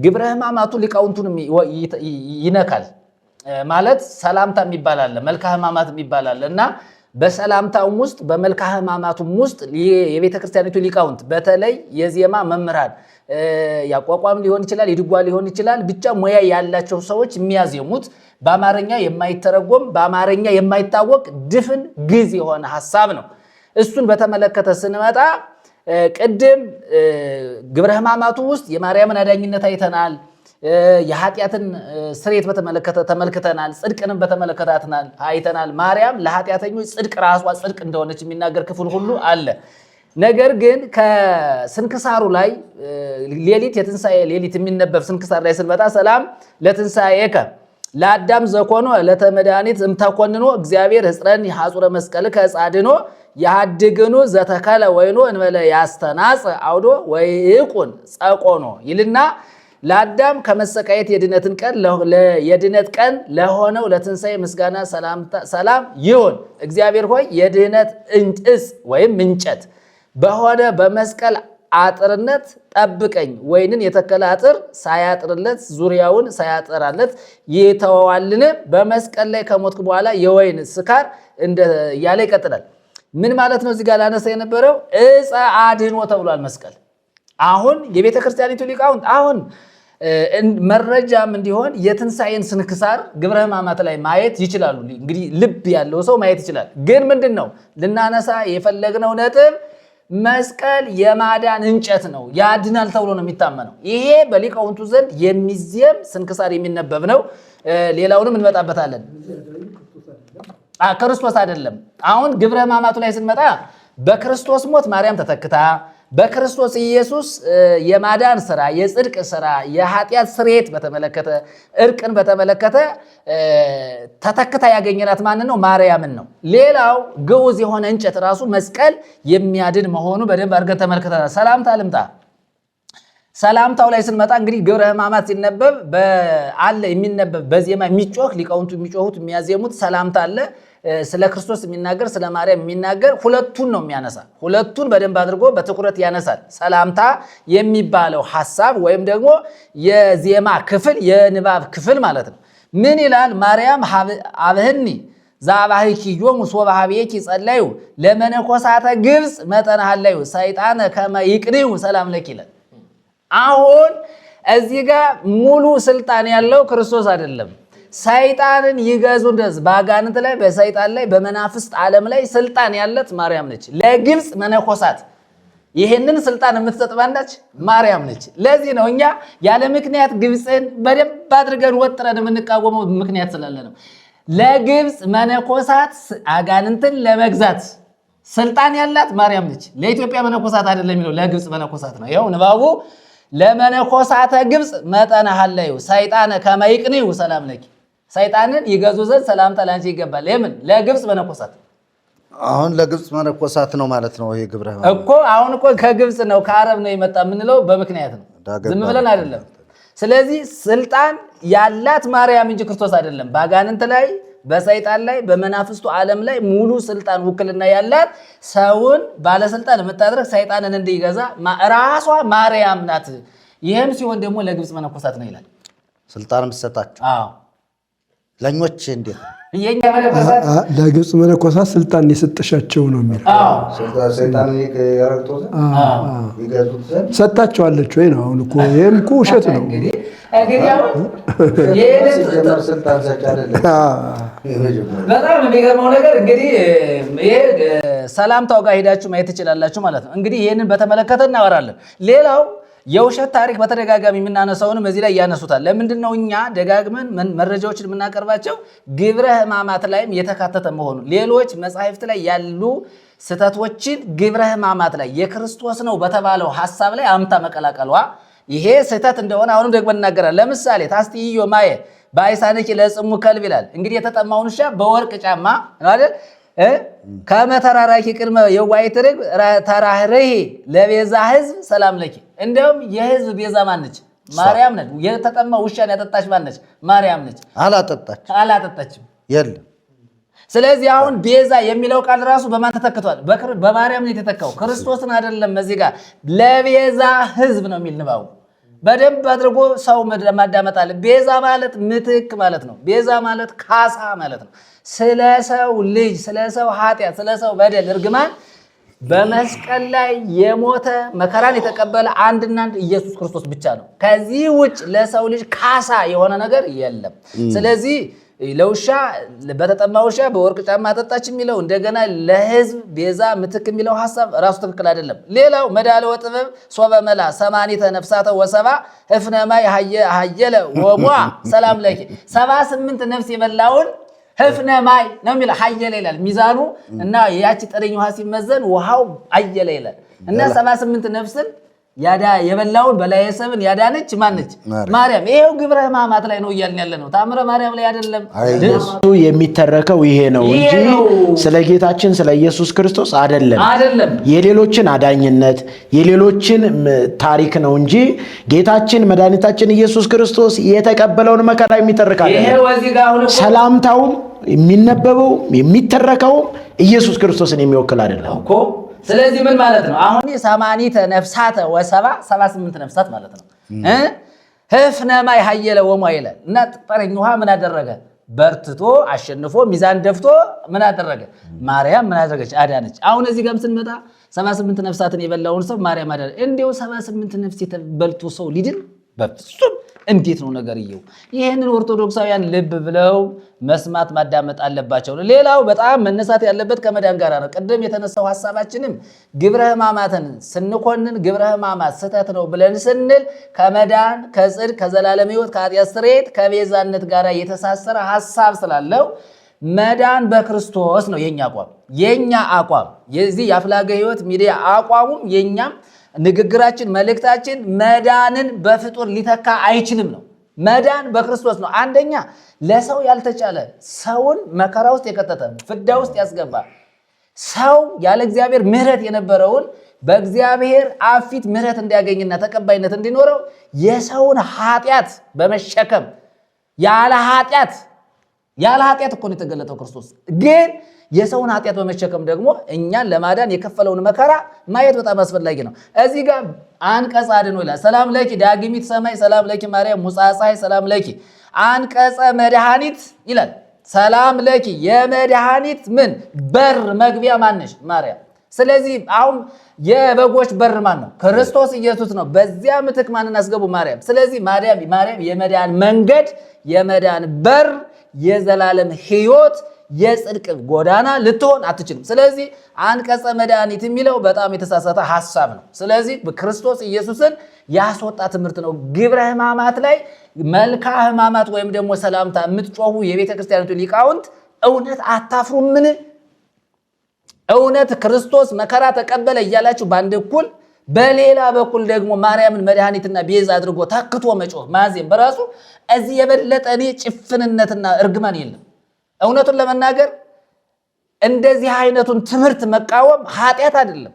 ግብረ ሕማማቱ ሊቃውንቱንም ይነካል። ማለት ሰላምታ የሚባል አለ፣ መልካ ሕማማት የሚባል አለ እና በሰላምታውም ውስጥ በመልካ ሕማማቱም ውስጥ የቤተ ክርስቲያኒቱ ሊቃውንት በተለይ የዜማ መምህራን ያቋቋም ሊሆን ይችላል፣ የድጓ ሊሆን ይችላል፣ ብቻ ሙያ ያላቸው ሰዎች የሚያዜሙት በአማርኛ የማይተረጎም በአማርኛ የማይታወቅ ድፍን ግዕዝ የሆነ ሐሳብ ነው። እሱን በተመለከተ ስንመጣ ቅድም ግብረ ሕማማቱ ውስጥ የማርያምን አዳኝነት አይተናል። የኃጢአትን ስርየት በተመለከተ ተመልክተናል። ጽድቅንም በተመለከተ አይተናል። ማርያም ለኃጢአተኞች ጽድቅ ራሷ ጽድቅ እንደሆነች የሚናገር ክፍል ሁሉ አለ። ነገር ግን ከስንክሳሩ ላይ ሌሊት የትንሣኤ ሌሊት የሚነበብ ስንክሳር ላይ ስንመጣ ሰላም ለትንሣኤከ ለአዳም ዘኮኖ ለተመድኃኒት እምተኮንኖ እግዚአብሔር ሕጽረን ሐጹረ መስቀል ከጻድኖ ያድግኑ ዘተከለ ወይኖ እንበለ ያስተናጽ አውዶ ወይቁን ጸቆኖ ይልና ለአዳም ከመሰቃየት የድነት ቀን ለሆነው ለትንሣኤ ምስጋና ሰላም ይሁን። እግዚአብሔር ሆይ የድህነት እንጭስ ወይም እንጨት በሆነ በመስቀል አጥርነት ጠብቀኝ። ወይንን የተከለ አጥር ሳያጥርለት ዙሪያውን ሳያጠራለት ይተወዋልን? በመስቀል ላይ ከሞትክ በኋላ የወይን ስካር እያለ ይቀጥላል። ምን ማለት ነው? እዚህ ጋር ላነሳ የነበረው ዕፀ አድኅኖ ተብሏል መስቀል። አሁን የቤተ ክርስቲያኒቱ ሊቃውንት አሁን መረጃም እንዲሆን የትንሣኤን ስንክሳር ግብረ ሕማማት ላይ ማየት ይችላሉ። እንግዲህ ልብ ያለው ሰው ማየት ይችላል። ግን ምንድን ነው ልናነሳ የፈለግነው ነጥብ መስቀል የማዳን እንጨት ነው፣ ያድናል ተብሎ ነው የሚታመነው። ይሄ በሊቃውንቱ ዘንድ የሚዜም ስንክሳር የሚነበብ ነው። ሌላውንም እንመጣበታለን። ክርስቶስ አይደለም። አሁን ግብረ ሕማማቱ ላይ ስንመጣ በክርስቶስ ሞት ማርያም ተተክታ በክርስቶስ ኢየሱስ የማዳን ስራ፣ የጽድቅ ስራ፣ የኃጢአት ስርየት በተመለከተ እርቅን በተመለከተ ተተክታ ያገኘናት ማንን ነው? ማርያምን ነው። ሌላው ግዑዝ የሆነ እንጨት ራሱ መስቀል የሚያድን መሆኑ በደንብ አድርገን ተመልክተናል። ሰላምታ ልምጣ። ሰላምታው ላይ ስንመጣ እንግዲህ ግብረ ሕማማት ሲነበብ አለ የሚነበብ በዜማ የሚጮህ ሊቃውንቱ የሚጮሁት የሚያዜሙት ሰላምታ አለ። ስለ ክርስቶስ የሚናገር ስለ ማርያም የሚናገር ሁለቱን ነው የሚያነሳ። ሁለቱን በደንብ አድርጎ በትኩረት ያነሳል። ሰላምታ የሚባለው ሐሳብ ወይም ደግሞ የዜማ ክፍል የንባብ ክፍል ማለት ነው። ምን ይላል? ማርያም አብህኒ ዛባህኪዮሙ ሶባሃቤኪ ጸለዩ ለመነኮሳተ ግብፅ መጠነ ሀለዩ ሰይጣነ ከመ ይቅንዩ ሰላም ለኪ ይላል። አሁን እዚህ ጋር ሙሉ ስልጣን ያለው ክርስቶስ አይደለም። ሰይጣንን ይገዙ እንደዚህ በአጋንንት ላይ በሰይጣን ላይ በመናፍስት ዓለም ላይ ስልጣን ያለት ማርያም ነች። ለግብፅ መነኮሳት ይህንን ስልጣን የምትሰጥባናች ማርያም ነች። ለዚህ ነው እኛ ያለ ምክንያት ግብፅን በደንብ አድርገን ወጥረን የምንቃወመው ምክንያት ስላለ ነው። ለግብፅ መነኮሳት አጋንንትን ለመግዛት ስልጣን ያላት ማርያም ነች። ለኢትዮጵያ መነኮሳት አይደለም የሚለው ለግብፅ መነኮሳት ነው። ይኸው ንባቡ ለመነኮሳተ ግብፅ መጠነ ሀለዩ ሰይጣነ ከመ ይቅንዩ ሰላም ለኪ፣ ሰይጣንን ይገዙ ዘንድ ሰላምታ ላንቺ ይገባል። ለምን? ለግብፅ መነኮሳት። አሁን ለግብፅ መነኮሳት ነው ማለት ነው። ይሄ ግብረ ሕማማት እኮ አሁን እኮ ከግብፅ ነው ከአረብ ነው የመጣ የምንለው በምክንያት ነው፣ ዝም ብለን አይደለም። ስለዚህ ስልጣን ያላት ማርያም እንጂ ክርስቶስ አይደለም። በአጋንንት ላይ በሰይጣን ላይ በመናፍስቱ ዓለም ላይ ሙሉ ስልጣን ውክልና ያላት ሰውን ባለስልጣን የምታደርግ ሰይጣንን እንዲገዛ ራሷ ማርያም ናት። ይህም ሲሆን ደግሞ ለግብፅ መነኮሳት ነው ይላል ስልጣን የምትሰጣቸው። ለኞች እንዴት የኛ መነኮሳት ለግብፅ መነኮሳት ስልጣን የሰጠሻቸው ነው የሚል ሰይጣን ያረግጦት ሰጣቸዋለች ወይ ነው። አሁን እኮ ይሄም እኮ ውሸት ነው። እንግዲህ አሁን በጣም የሚገርመው ነገር እንግዲህ ይሄ ሰላምታው ጋር ሄዳችሁ ማየት ትችላላችሁ ማለት ነው። እንግዲህ ይህንን በተመለከተ እናወራለን። ሌላው የውሸት ታሪክ በተደጋጋሚ የምናነሳውንም እዚህ ላይ ያነሱታል። ለምንድን ነው እኛ ደጋግመን መረጃዎችን የምናቀርባቸው? ግብረ ሕማማት ላይም የተካተተ መሆኑ ሌሎች መጻሕፍት ላይ ያሉ ስህተቶችን ግብረ ሕማማት ላይ የክርስቶስ ነው በተባለው ሐሳብ ላይ አምታ መቀላቀሏ ይሄ ስህተት እንደሆነ አሁንም ደግሞ እናገራለን። ለምሳሌ ታስጥዮ ማየ ባይሳነኪ ለጽሙ ከልብ ይላል። እንግዲህ የተጠማውን ውሻ በወርቅ ጫማ ነው አይደል? ከመተራራኪ ቅድመ የዋይት ርግብ ተራህረሂ ለቤዛ ህዝብ ሰላም ለኪ። እንደውም የህዝብ ቤዛ ማነች? ማርያም ነች። የተጠማ ውሻን ያጠጣች ማነች? ማርያም ነች። አላጠጣችም። የለም። ስለዚህ አሁን ቤዛ የሚለው ቃል ራሱ በማን ተተክቷል? በማርያም ነው የተተካው። ክርስቶስን አይደለም። እዚህ ጋር ለቤዛ ህዝብ ነው የሚል ንባቡ በደንብ አድርጎ ሰው ማዳመጥ አለ። ቤዛ ማለት ምትክ ማለት ነው። ቤዛ ማለት ካሳ ማለት ነው። ስለ ሰው ልጅ፣ ስለ ሰው ኃጢአት፣ ስለ ሰው በደል እርግማን በመስቀል ላይ የሞተ መከራን የተቀበለ አንድና አንድ ኢየሱስ ክርስቶስ ብቻ ነው። ከዚህ ውጭ ለሰው ልጅ ካሳ የሆነ ነገር የለም። ስለዚህ ለውሻ በተጠማ ውሻ በወርቅ ጫማ አጠጣች የሚለው እንደገና ለህዝብ ቤዛ ምትክ የሚለው ሐሳብ ራሱ ትክክል አይደለም። ሌላው መዳለወ ጥበብ ሶበ መላ ሰማኒተ ነፍሳተ ወሰባ ህፍነማይ ሀየለ ወሟ ሰላም ለኪ 78 ነፍስ የበላውን ህፍነማይ ነው የሚለው ሀየለ ይላል ሚዛኑ እና ያቺ ጠረኝ ውሃ ሲመዘን ውሃው አየለ ይላል እና 78 ነፍስን የበላውን በላየሰብን ያዳነች ማነች? ማርያም። ይሄው ግብረ ሕማማት ላይ ነው እያልን ያለ ነው። ታምረ ማርያም ላይ አይደለም። የሚተረከው ይሄ ነው እንጂ ስለ ጌታችን ስለ ኢየሱስ ክርስቶስ አይደለም። የሌሎችን አዳኝነት የሌሎችን ታሪክ ነው እንጂ ጌታችን መድኃኒታችን ኢየሱስ ክርስቶስ የተቀበለውን መከራ የሚተርክ አይደለም። ሰላምታውም የሚነበበው የሚተረከው ኢየሱስ ክርስቶስን የሚወክል አይደለም እኮ። ስለዚህ ምን ማለት ነው? አሁን 80 ነፍሳተ ወሰባ 78 ነፍሳት ማለት ነው። ህፍነማይ ሀየለ ወሟ ይላል እና ጠረኝ ውሃ ምን አደረገ? በርትቶ አሸንፎ ሚዛን ደፍቶ ምን አደረገ? ማርያም ምን አደረገች? አዳነች። አሁን እዚህ ጋር ስንመጣ 78 ነፍሳትን የበላውን ሰው ማርያም አዳነች። እንዴው 78 ነፍስ የተበልቶ ሰው ሊድን በፍጹም እንዴት ነው ነገርየው? ይሄንን ኦርቶዶክሳውያን ልብ ብለው መስማት ማዳመጥ አለባቸው። ሌላው በጣም መነሳት ያለበት ከመዳን ጋር ነው። ቀደም የተነሳው ሐሳባችንም ግብረ ሕማማትን ስንኮንን ግብረ ሕማማት ስህተት ነው ብለን ስንል ከመዳን ከጽድቅ ከዘላለም ሕይወት ከኃጢአት ስርየት ከቤዛነት ጋር የተሳሰረ ሐሳብ ስላለው መዳን በክርስቶስ ነው የኛ አቋም የዚህ የአፍላገ ሕይወት ሚዲያ አቋሙም የኛም ንግግራችን መልእክታችን መዳንን በፍጡር ሊተካ አይችልም ነው። መዳን በክርስቶስ ነው። አንደኛ ለሰው ያልተቻለ ሰውን መከራ ውስጥ የከተተ ፍዳ ውስጥ ያስገባ ሰው ያለ እግዚአብሔር ምሕረት የነበረውን በእግዚአብሔር አብ ፊት ምሕረት እንዲያገኝና ተቀባይነት እንዲኖረው የሰውን ኃጢአት በመሸከም ያለ ኃጢአት እኮ ነው የተገለጠው ክርስቶስ። ግን የሰውን ኃጢአት በመሸከም ደግሞ እኛን ለማዳን የከፈለውን መከራ ማየት በጣም አስፈላጊ ነው። እዚህ ጋር አንቀጸ አድኅኖ ይላል። ሰላም ለኪ ዳግሚት ሰማይ ሰላም ለኪ ማርያም ሙጻ ፀሐይ ሰላም ለኪ አንቀጸ መድኃኒት ይላል። ሰላም ለኪ የመድኃኒት ምን በር መግቢያ ማነሽ? ማርያም። ስለዚህ አሁን የበጎች በር ማን ነው? ክርስቶስ ኢየሱስ ነው። በዚያ ምትክ ማንን አስገቡ? ማርያም። ስለዚህ ማርያም የመዳን መንገድ የመዳን በር የዘላለም ሕይወት የጽድቅ ጎዳና ልትሆን አትችልም። ስለዚህ አንቀጸ መድኃኒት የሚለው በጣም የተሳሳተ ሐሳብ ነው። ስለዚህ ክርስቶስ ኢየሱስን ያስወጣ ትምህርት ነው። ግብረ ሕማማት ላይ መልካ ሕማማት ወይም ደግሞ ሰላምታ የምትጮሁ የቤተ ክርስቲያኒቱ ሊቃውንት እውነት አታፍሩምን? እውነት ክርስቶስ መከራ ተቀበለ እያላችሁ በአንድ እኩል በሌላ በኩል ደግሞ ማርያምን መድኃኒትና ቤዛ አድርጎ ተክቶ መጮህ ማዜም በራሱ እዚህ የበለጠ እኔ ጭፍንነትና እርግማን የለም። እውነቱን ለመናገር እንደዚህ አይነቱን ትምህርት መቃወም ኃጢአት አይደለም።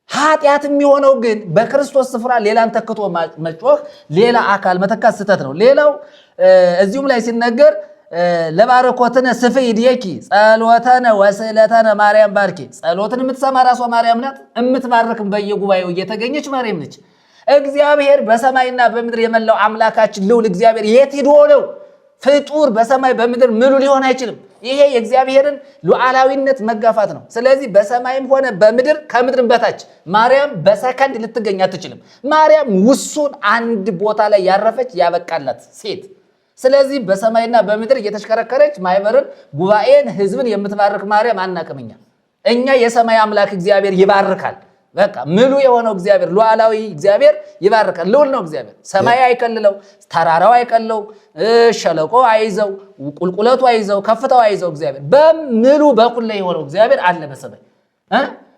ኃጢአት የሚሆነው ግን በክርስቶስ ስፍራ ሌላን ተክቶ መጮህ፣ ሌላ አካል መተካት ስህተት ነው። ሌላው እዚሁም ላይ ሲነገር ለባረኮትነ ስፍይ ይድየኪ ጸሎተነ ወስዕለተነ ማርያም ባርኪ። ጸሎትን የምትሰማ ራሷ ማርያም ናት። የምትባርክም በየጉባኤው እየተገኘች ማርያም ነች። እግዚአብሔር በሰማይና በምድር የመላው አምላካችን ልዑል እግዚአብሔር የት ሄዶ ነው? ፍጡር በሰማይ በምድር ምሉ ሊሆን አይችልም። ይሄ የእግዚአብሔርን ሉዓላዊነት መጋፋት ነው። ስለዚህ በሰማይም ሆነ በምድር ከምድርም በታች ማርያም በሰከንድ ልትገኝ አትችልም። ማርያም ውሱን አንድ ቦታ ላይ ያረፈች ያበቃላት ሴት። ስለዚህ በሰማይና በምድር እየተሽከረከረች ማይበርን ጉባኤን ህዝብን የምትባርክ ማርያም አናቅምኛ። እኛ የሰማይ አምላክ እግዚአብሔር ይባርካል። በቃ ምሉ የሆነው እግዚአብሔር ሉዓላዊ እግዚአብሔር ይባርካል። ልዑል ነው እግዚአብሔር። ሰማይ አይከልለው፣ ተራራው አይከልለው፣ ሸለቆ አይዘው፣ ቁልቁለቱ አይዘው፣ ከፍታው አይዘው። እግዚአብሔር በምሉ በኩል ላይ የሆነው እግዚአብሔር አለ በሰማይ።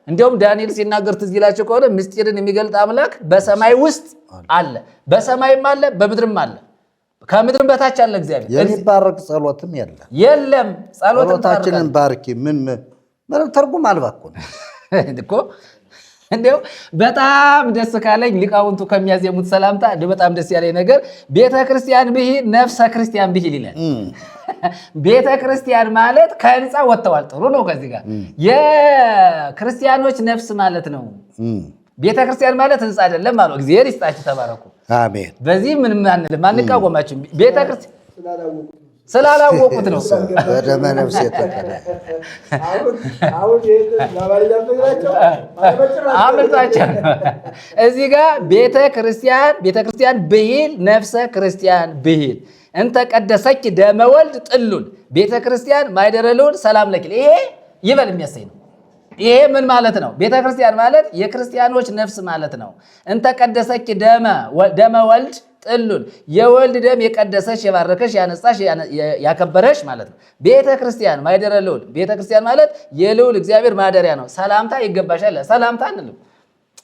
እንዲያውም ዳንኤል ሲናገር ትዝ ይላችሁ ከሆነ ምስጢርን የሚገልጥ አምላክ በሰማይ ውስጥ አለ፣ በሰማይም አለ፣ በምድርም አለ። ከምድር በታች ያለ እግዚአብሔር የሚባረክ ጸሎትም የለም። ጸሎታችንን ባርኪ ምን ትርጉም አልባ እኮ እንደው በጣም ደስ ካለኝ ሊቃውንቱ ከሚያዜሙት ሰላምታ በጣም ደስ ያለኝ ነገር ቤተ ክርስቲያን ብሂል ነፍሰ ክርስቲያን ብሂል ይላል። ቤተ ክርስቲያን ማለት ከህንፃ ወጥተዋል። ጥሩ ነው። ከዚህ ጋር የክርስቲያኖች ነፍስ ማለት ነው። ቤተ ክርስቲያን ማለት ህንፃ አይደለም ማለት እግዚአብሔር ይስጣችሁ፣ ተባረኩ፣ አሜን። በዚህ ምንም አንልም፣ አንቃወማችሁ። ቤተ ክርስቲያን ስላላወቁት ነው። በደመ ነፍስ የተከለ አምልጣቸው። እዚህ ጋር ቤተ ክርስቲያን ብሂል ነፍሰ ክርስቲያን ብሂል እንተ ቀደሰች ደመ ወልድ ጥሉል ቤተ ክርስቲያን ማይደረ ልዑል ሰላም ለኪ። ይሄ ይበል የሚያሰኝ ነው። ይሄ ምን ማለት ነው? ቤተ ክርስቲያን ማለት የክርስቲያኖች ነፍስ ማለት ነው። እንተ ቀደሰች ደመ ወልድ ጥሉል የወልድ ደም የቀደሰሽ የባረከሽ ያነጻሽ ያከበረሽ ማለት ነው። ቤተ ክርስቲያን ማይደረ ልዑል ቤተ ክርስቲያን ማለት የልዑል እግዚአብሔር ማደሪያ ነው። ሰላምታ ይገባሻል። ሰላምታ አንልም።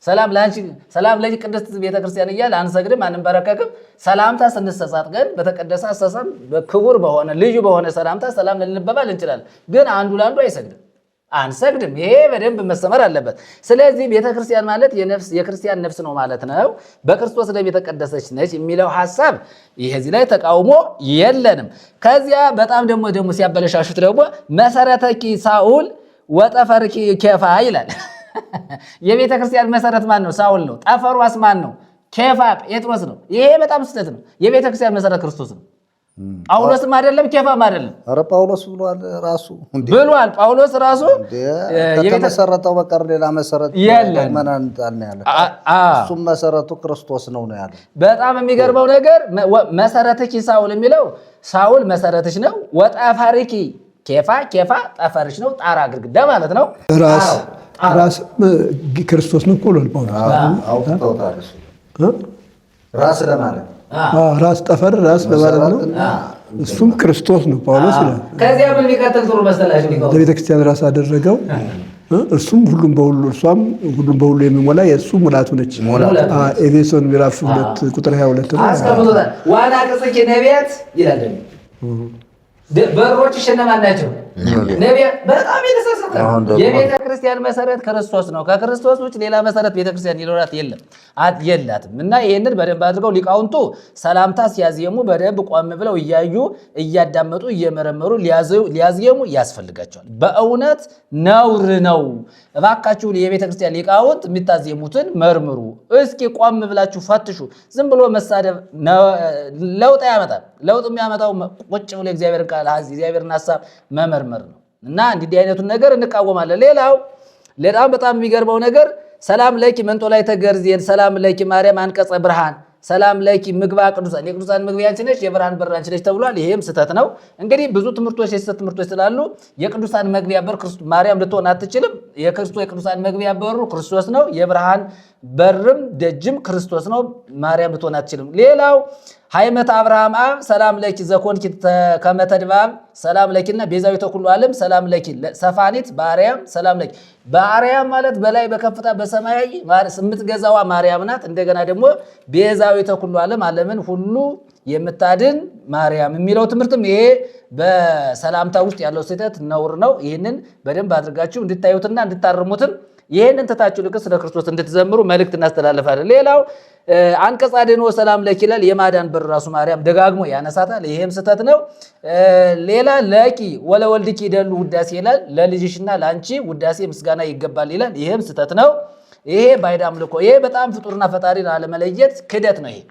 ሰላም ላንቺ ሰላም ለጂ ቅድስት ቤተ ክርስቲያን እያለ አንሰግድም፣ አንበረከክም። ሰላምታ ስንሰሳት ግን በተቀደሰ አሰሳም በክቡር በሆነ ልዩ በሆነ ሰላምታ ሰላም ልንባባል እንችላለን። ግን አንዱ ለአንዱ አይሰግድም፣ አንሰግድም። ይሄ በደንብ መሰመር አለበት። ስለዚህ ቤተክርስቲያን ማለት የክርስቲያን ነፍስ ነው ማለት ነው። በክርስቶስ ደም የተቀደሰች ነች የሚለው ሐሳብ ይሄዚህ ላይ ተቃውሞ የለንም። ከዚያ በጣም ደግሞ ሲያበለሻሹት ደግሞ መሰረተኪ ሳኡል ወጠፈርኪ ኬፋ ይላል። የቤተክርስቲያን መሰረት ማን ነው? ሳኡል ነው። ጠፈሯስ ማን ነው? ኬፋ ጴጥሮስ ነው። ይሄ በጣም ስህተት ነው። የቤተክርስቲያን መሰረት ክርስቶስ ነው። ጳውሎስም አይደለም ኬፋም አይደለም። ኧረ ጳውሎስ ብሏል ራሱ ብሏል። ጳውሎስ ራሱ ከተመሰረተው በቀር ሌላ መሰረት የለም ያለ እሱም መሰረቱ ክርስቶስ ነው ያለ። በጣም የሚገርመው ነገር መሰረትኪ ሳውል የሚለው ሳውል መሰረትሽ ነው። ወጠፈርኪ ኬፋ ጠፈርሽ ነው፣ ጣራ ግድግዳ ማለት ነው። ራስ ክርስቶስ ነው ብሏል ጳውሎስ። ራስ ለማለት ራስ ጠፈር ራስ ለማለት ነው። እሱም ክርስቶስ ነው ጳውሎስ ይላል። ከዚያ ምን ሊቀጥል ጥሩ መሰላችሁ? ለቤተክርስቲያን ራስ አደረገው። እርሱም ሁሉም በሁሉ እርሷም ሁሉም በሁሉ የሚሞላ የእሱ ሙላቱ ነች። ኤፌሶን ምዕራፍ 2 ቁጥር 22 ነው አስቀምጦታል። ዋና ቅጽኪ ነቢያት ይላል። በሮች እነማን ናቸው? ነቢያት። በጣም የተሳሳተ የቤተ ክርስቲያን መሰረት ክርስቶስ ነው። ከክርስቶስ ውጭ ሌላ መሰረት ቤተክርስቲያን ሊኖራት የላትም። እና ይህንን በደንብ አድርገው ሊቃውንቱ ሰላምታ ሲያዝየሙ በደንብ ቆም ብለው እያዩ እያዳመጡ እየመረመሩ ሊያዝየሙ ያስፈልጋቸዋል። በእውነት ነውር ነው። እባካችሁ የቤተ ክርስቲያን ሊቃውንት የሚታዝየሙትን መርምሩ። እስኪ ቆም ብላችሁ ፈትሹ። ዝም ብሎ መሳደብ ለውጥ ያመጣል። ለውጥ የሚያመጣው ቁጭ ብሎ እግዚአብሔርን ቃል እግዚአብሔርን ሐሳብ መመርመር ነው። እና እንዲህ አይነቱን ነገር እንቃወማለን። ሌላው በጣም የሚገርመው ነገር ሰላም ለኪ መንጦ ላይ ተገርዜን ሰላም ለኪ ማርያም አንቀጸ ብርሃን ሰላም ለኪ ምግባ ቅዱሳን የቅዱሳን ምግቢያ አንቺ ነሽ የብርሃን በር አንቺ ነሽ ተብሏል። ይሄም ስህተት ነው። እንግዲህ ብዙ ትምህርቶች የስህተት ትምህርቶች ስላሉ የቅዱሳን መግቢያ በር ማርያም ልትሆን አትችልም። የቅዱሳን መግቢያ በሩ ክርስቶስ ነው። የብርሃን በርም ደጅም ክርስቶስ ነው። ማርያም ልትሆን አትችልም። ሌላው ሃይመት አብርሃም አብ ሰላም ለኪ ዘኮንኪ ከመተድባም ሰላም ለኪና ቤዛዊተ ኩሉ ዓለም ሰላም ለኪ ሰፋኒት በአርያም ሰላም ለኪ። በአርያም ማለት በላይ በከፍታ በሰማያዊ የምትገዛዋ ማርያም ናት። እንደገና ደግሞ ቤዛዊተ ኩሉ ዓለም ዓለምን ሁሉ የምታድን ማርያም የሚለው ትምህርትም ይሄ በሰላምታ ውስጥ ያለው ስህተት ነውር ነው። ይህንን በደንብ አድርጋችሁ እንድታዩትና እንድታርሙትም ይህንን ትታችሁ ልክ ስለ ክርስቶስ እንድትዘምሩ መልእክት እናስተላልፋለን። ሌላው አንቀጸ አድኅኖ ሰላም ለኪ ይላል። የማዳን በር ራሱ ማርያም ደጋግሞ ያነሳታል። ይሄም ስህተት ነው። ሌላ ለኪ ወለወልድኪ ይደሉ ውዳሴ ይላል። ለልጅሽና ለአንቺ ውዳሴ ምስጋና ይገባል ይላል። ይሄም ስህተት ነው። ይሄ ባዕድ አምልኮ፣ ይሄ በጣም ፍጡርና ፈጣሪን አለመለየት ክደት ነው። ይሄ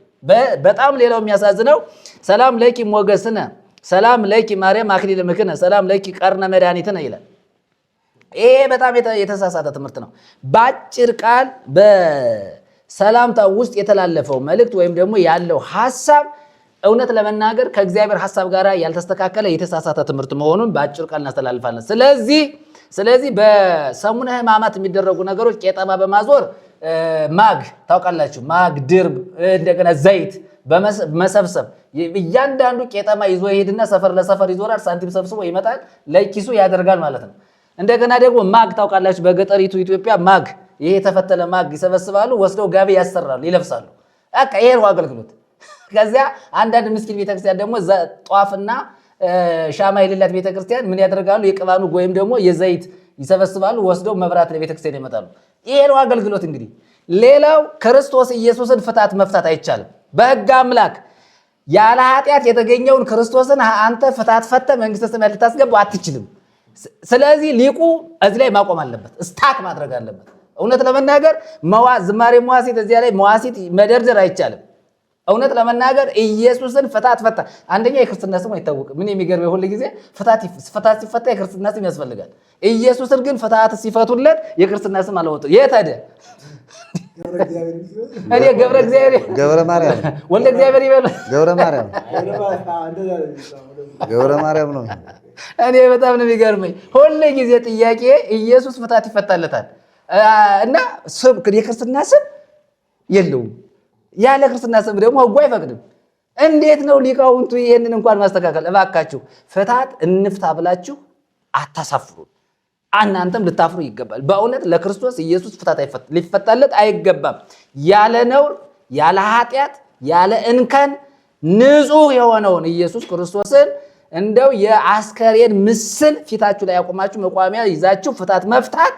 በጣም ሌላው የሚያሳዝነው ሰላም ለኪ ሞገስነ ሰላም ለኪ ማርያም አክሊለ ምክነ ሰላም ለኪ ቀርነ መድኃኒትነ ይላል። ይሄ በጣም የተሳሳተ ትምህርት ነው። በአጭር ቃል በሰላምታ ውስጥ የተላለፈው መልእክት ወይም ደግሞ ያለው ሐሳብ እውነት ለመናገር ከእግዚአብሔር ሐሳብ ጋር ያልተስተካከለ የተሳሳተ ትምህርት መሆኑን በአጭር ቃል እናስተላልፋለን። ስለዚህ በሰሙነ ሕማማት የሚደረጉ ነገሮች ቄጠማ በማዞር ማግ ታውቃላችሁ፣ ማግ ድርብ፣ እንደገና ዘይት በመሰብሰብ እያንዳንዱ ቄጠማ ይዞ ይሄድና ሰፈር ለሰፈር ይዞራል። ሳንቲም ሰብስቦ ይመጣል፣ ለኪሱ ያደርጋል ማለት ነው። እንደገና ደግሞ ማግ ታውቃላችሁ፣ በገጠሪቱ ኢትዮጵያ ማግ፣ ይሄ የተፈተለ ማግ ይሰበስባሉ፣ ወስደው ጋቢ ያሰራሉ፣ ይለብሳሉ። በቃ ይሄ ነው አገልግሎት። ከዚያ አንዳንድ ምስኪን ቤተክርስቲያን ደግሞ ጧፍና ሻማ የሌላት ቤተክርስቲያን ምን ያደርጋሉ? የቅባኑ ወይም ደግሞ የዘይት ይሰበስባሉ፣ ወስደው መብራት ለቤተክርስቲያን ያመጣሉ። ይሄ ነው አገልግሎት። እንግዲህ ሌላው ክርስቶስ ኢየሱስን ፍታት መፍታት አይቻልም። በሕግ አምላክ ያለ ኃጢአት የተገኘውን ክርስቶስን አንተ ፍታት ፈተ መንግስተ ሰማያት ልታስገባው አትችልም። ስለዚህ ሊቁ እዚህ ላይ ማቆም አለበት፣ ስታክ ማድረግ አለበት። እውነት ለመናገር ዝማሬ መዋሲት እዚያ ላይ መዋሲት መደርደር አይቻልም። እውነት ለመናገር ኢየሱስን ፍታት ፈታ። አንደኛ የክርስትና ስሙ አይታወቅም። ምን የሚገርመው ሁሉ ጊዜ ፍታት ሲፈታ የክርስትና ስም ያስፈልጋል። ኢየሱስን ግን ፍታት ሲፈቱለት የክርስትና ስም አላወጡ። የት ሄደ? እኔ ገብረ እግዚአብሔር ገብረ ማርያም ወልደ እግዚአብሔር ይበል ገብረ ማርያም ነው። እኔ በጣም ነው የሚገርመኝ ሁሉ ጊዜ ጥያቄ ኢየሱስ ፍታት ይፈታለታል እና የክርስትና ስም የለውም። ያለ ክርስትና ስም ደግሞ ሕጉ አይፈቅድም። እንዴት ነው ሊቃውንቱ ይሄንን እንኳን ማስተካከል? እባካችሁ ፍታት እንፍታ ብላችሁ አታሳፍሩ። እናንተም ልታፍሩ ይገባል። በእውነት ለክርስቶስ ኢየሱስ ፍታት ሊፈታለት አይገባም። ያለ ነውር፣ ያለ ኃጢአት፣ ያለ እንከን ንጹሕ የሆነውን ኢየሱስ ክርስቶስን እንደው የአስከሬን ምስል ፊታችሁ ላይ ያቆማችሁ መቋሚያ ይዛችሁ ፍታት መፍታት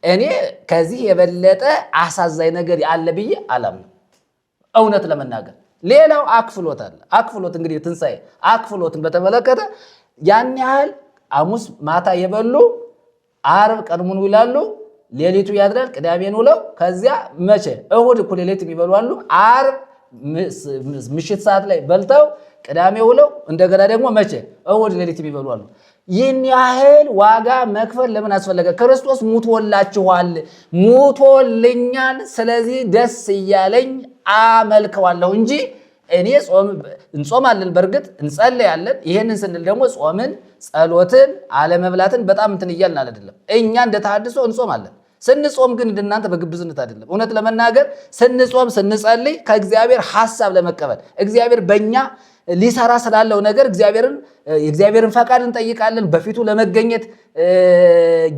እኔ ከዚህ የበለጠ አሳዛኝ ነገር አለ ብዬ አላምንም። እውነት ለመናገር ሌላው አክፍሎት አለ። አክፍሎት እንግዲህ ትንሣኤ አክፍሎትን በተመለከተ ያን ያህል ሐሙስ ማታ የበሉ ዓርብ ቀድሙን ይውላሉ፣ ሌሊቱ ያድራል፣ ቅዳሜን ውለው ከዚያ መቼ እሁድ እኩለ ሌሊት የሚበሉ አሉ። ዓርብ ምሽት ሰዓት ላይ በልተው ቅዳሜ ውለው እንደገና ደግሞ መቼ እሁድ ሌሊት የሚበሉ አሉ። ይህን ያህል ዋጋ መክፈል ለምን አስፈለገ? ክርስቶስ ሙቶላችኋል፣ ሙቶልኛል። ስለዚህ ደስ እያለኝ አመልከዋለሁ እንጂ እኔ እንጾማለን፣ በእርግጥ እንጸልያለን። ይሄንን ስንል ደግሞ ጾምን፣ ጸሎትን፣ አለመብላትን በጣም እንትን እያልን አይደለም። እኛ እንደ ተሐድሶ እንጾማለን። ስንጾም ግን እንደናንተ በግብዝነት አይደለም። እውነት ለመናገር ስንጾም ስንጸልይ ከእግዚአብሔር ሐሳብ ለመቀበል እግዚአብሔር በእኛ ሊሰራ ስላለው ነገር የእግዚአብሔርን ፈቃድ እንጠይቃለን። በፊቱ ለመገኘት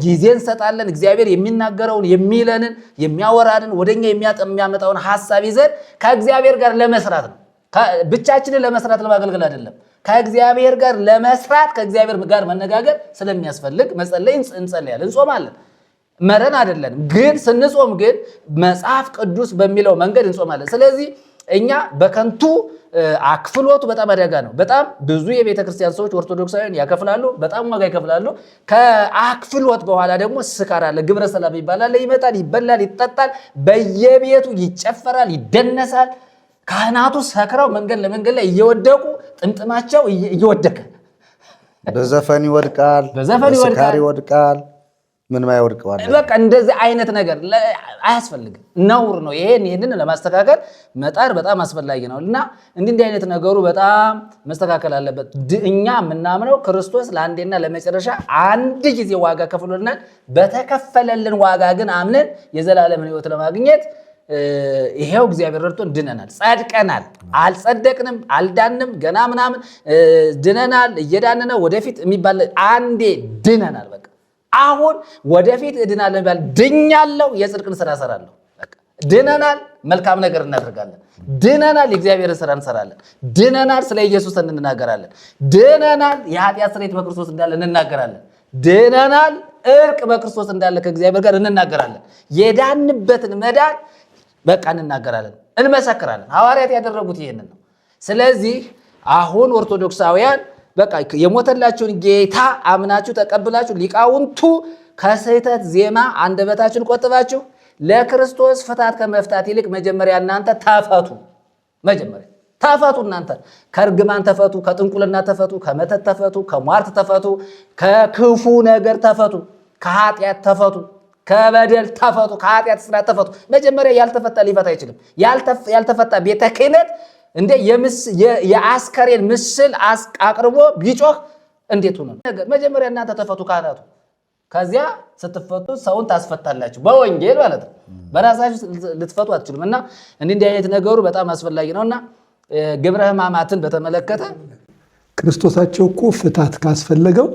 ጊዜ እንሰጣለን። እግዚአብሔር የሚናገረውን የሚለንን የሚያወራንን ወደኛ የሚያመጣውን ሐሳብ ይዘን ከእግዚአብሔር ጋር ለመስራት ነው። ብቻችንን ለመስራት ለማገልገል አይደለም። ከእግዚአብሔር ጋር ለመስራት ከእግዚአብሔር ጋር መነጋገር ስለሚያስፈልግ መጸለይ እንጸልያለን፣ እንጾማለን። መረን አይደለም ግን ስንጾም ግን መጽሐፍ ቅዱስ በሚለው መንገድ እንጾማለን። ስለዚህ እኛ በከንቱ አክፍሎቱ በጣም አደጋ ነው። በጣም ብዙ የቤተ ክርስቲያን ሰዎች ኦርቶዶክሳውያን ያከፍላሉ፣ በጣም ዋጋ ይከፍላሉ። ከአክፍሎት በኋላ ደግሞ ስካር አለ፣ ግብረ ሰላም ይባላል። ይመጣል፣ ይበላል፣ ይጠጣል፣ በየቤቱ ይጨፈራል፣ ይደነሳል። ካህናቱ ሰክረው መንገድ ለመንገድ ላይ እየወደቁ ጥምጥማቸው እየወደቀ በዘፈን ይወድቃል፣ በስካር ይወድቃል። ምን ማይወድቀዋል? በቃ እንደዚህ አይነት ነገር አያስፈልግም፣ ነውር ነው። ይሄንን ለማስተካከል መጣር በጣም አስፈላጊ ነው እና እንዲህ አይነት ነገሩ በጣም መስተካከል አለበት። እኛ የምናምነው ክርስቶስ ለአንዴና ለመጨረሻ አንድ ጊዜ ዋጋ ከፍሎልናል። በተከፈለልን ዋጋ ግን አምነን የዘላለምን ሕይወት ለማግኘት ይሄው እግዚአብሔር ረድቶን ድነናል፣ ጸድቀናል። አልጸደቅንም፣ አልዳንም፣ ገና ምናምን ድነናል፣ እየዳንነው ወደፊት የሚባል አንዴ ድነናል። በቃ አሁን ወደፊት እድናለሁ የሚባል ድኛለሁ፣ የጽድቅን ስራ እሰራለሁ። ድነናል፣ መልካም ነገር እናደርጋለን። ድነናል፣ የእግዚአብሔርን ስራ እንሰራለን። ድነናል፣ ስለ ኢየሱስ እንናገራለን። ድነናል፣ የኃጢአት ስርየት በክርስቶስ እንዳለ እንናገራለን። ድነናል፣ እርቅ በክርስቶስ እንዳለ ከእግዚአብሔር ጋር እንናገራለን። የዳንበትን መዳን በቃ እንናገራለን፣ እንመሰክራለን። ሐዋርያት ያደረጉት ይህንን ነው። ስለዚህ አሁን ኦርቶዶክሳውያን በቃ የሞተላችሁን ጌታ አምናችሁ ተቀብላችሁ ሊቃውንቱ ከስህተት ዜማ አንደበታችሁን ቆጥባችሁ ለክርስቶስ ፍታት ከመፍታት ይልቅ መጀመሪያ እናንተ ተፈቱ። መጀመሪያ ተፈቱ። እናንተ ከእርግማን ተፈቱ፣ ከጥንቁልና ተፈቱ፣ ከመተት ተፈቱ፣ ከሟርት ተፈቱ፣ ከክፉ ነገር ተፈቱ፣ ከኃጢአት ተፈቱ፣ ከበደል ተፈቱ፣ ከኃጢአት ስራ ተፈቱ። መጀመሪያ ያልተፈታ ሊፈታ አይችልም። ያልተፈታ ቤተ ክህነት እንደ የአስከሬን ምስል አቅርቦ ቢጮህ እንዴት ሆነ ነገር? መጀመሪያ እናንተ ተፈቱ ካህናቱ። ከዚያ ስትፈቱ ሰውን ታስፈታላችሁ፣ በወንጌል ማለት ነው። በራሳችሁ ልትፈቱ አትችሉም። እና እንዲህ አይነት ነገሩ በጣም አስፈላጊ ነውና ግብረ ሕማማትን በተመለከተ ክርስቶሳቸው እኮ ፍታት ካስፈለገው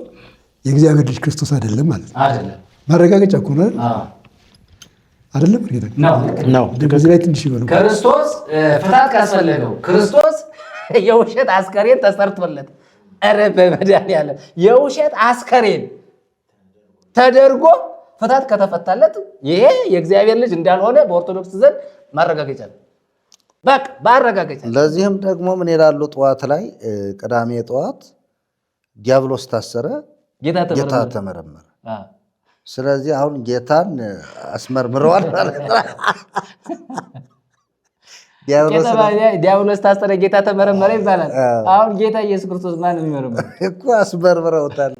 የእግዚአብሔር ልጅ ክርስቶስ አይደለም ማለት ነው። አይደለም ማረጋገጫ እኮ ነው አይደለም? ነው። በዚህ ላይ ትንሽ ይበሉ። ክርስቶስ ፍታት ካስፈለገው ክርስቶስ የውሸት አስከሬን ተሰርቶለት ኧረ በመድኃኒዓለም የውሸት አስከሬን ተደርጎ ፍታት ከተፈታለት ይሄ የእግዚአብሔር ልጅ እንዳልሆነ በኦርቶዶክስ ዘንድ ማረጋገጫ ነው። በቃ ባረጋገጫ። ለዚህም ደግሞ ምን ይላሉ? ጠዋት ላይ ቅዳሜ ጠዋት ዲያብሎስ ታሰረ፣ ጌታ ተመረመረ። ስለዚህ አሁን ጌታን አስመርምረዋል ማለት ነው። ዲያብሎስ ታሰረ፣ ጌታ ተመረመረ ይባላል። አሁን ጌታ ኢየሱስ ክርስቶስ ማን የሚመረምር እኮ አስመርምረውታል።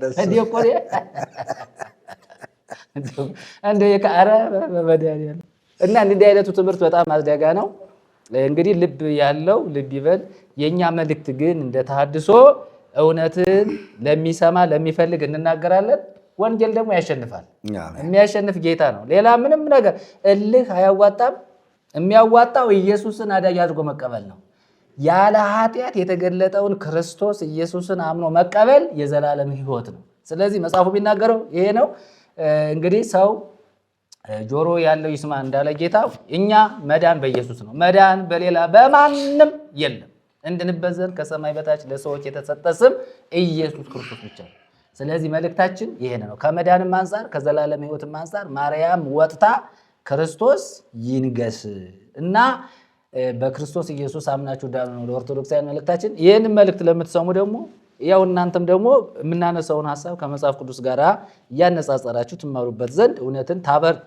እንደ የካረ በመድኃኒዓለም እና እንዲህ አይነቱ ትምህርት በጣም አስደጋ ነው። እንግዲህ ልብ ያለው ልብ ይበል። የኛ መልእክት ግን እንደ ተሐድሶ እውነትን ለሚሰማ ለሚፈልግ እንናገራለን። ወንጌል ደግሞ ያሸንፋል። የሚያሸንፍ ጌታ ነው። ሌላ ምንም ነገር እልህ አያዋጣም። የሚያዋጣው ኢየሱስን አዳኝ አድርጎ መቀበል ነው። ያለ ኃጢአት የተገለጠውን ክርስቶስ ኢየሱስን አምኖ መቀበል የዘላለም ሕይወት ነው። ስለዚህ መጽሐፉ የሚናገረው ይሄ ነው። እንግዲህ ሰው ጆሮ ያለው ይስማ እንዳለ ጌታ፣ እኛ መዳን በኢየሱስ ነው። መዳን በሌላ በማንም የለም። እንድንበት ዘንድ ከሰማይ በታች ለሰዎች የተሰጠ ስም ኢየሱስ ክርስቶስ ብቻ ነው። ስለዚህ መልእክታችን ይሄን ነው። ከመዳንም አንጻር ከዘላለም ሕይወትም አንጻር ማርያም ወጥታ ክርስቶስ ይንገስ እና በክርስቶስ ኢየሱስ አምናችሁ ዳኑ ነው ለኦርቶዶክሳውያን መልእክታችን። ይህንን መልእክት ለምትሰሙ ደግሞ ያው እናንተም ደግሞ የምናነሳውን ሐሳብ ከመጽሐፍ ቅዱስ ጋር እያነጻጸራችሁ ትማሩበት ዘንድ እውነትን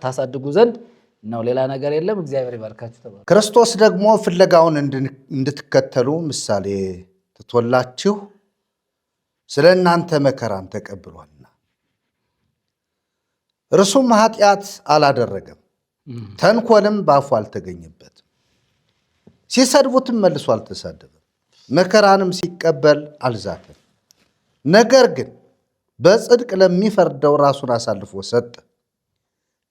ታሳድጉ ዘንድ ነው። ሌላ ነገር የለም። እግዚአብሔር ይባርካችሁ። ተባረኩ። ክርስቶስ ደግሞ ፍለጋውን እንድትከተሉ ምሳሌ ትቶላችሁ ስለ እናንተ መከራን ተቀብሏልና እርሱም ኃጢአት አላደረገም፣ ተንኮልም በአፉ አልተገኘበትም። ሲሰድቡትም መልሶ አልተሳደበም፣ መከራንም ሲቀበል አልዛተም። ነገር ግን በጽድቅ ለሚፈርደው ራሱን አሳልፎ ሰጠ።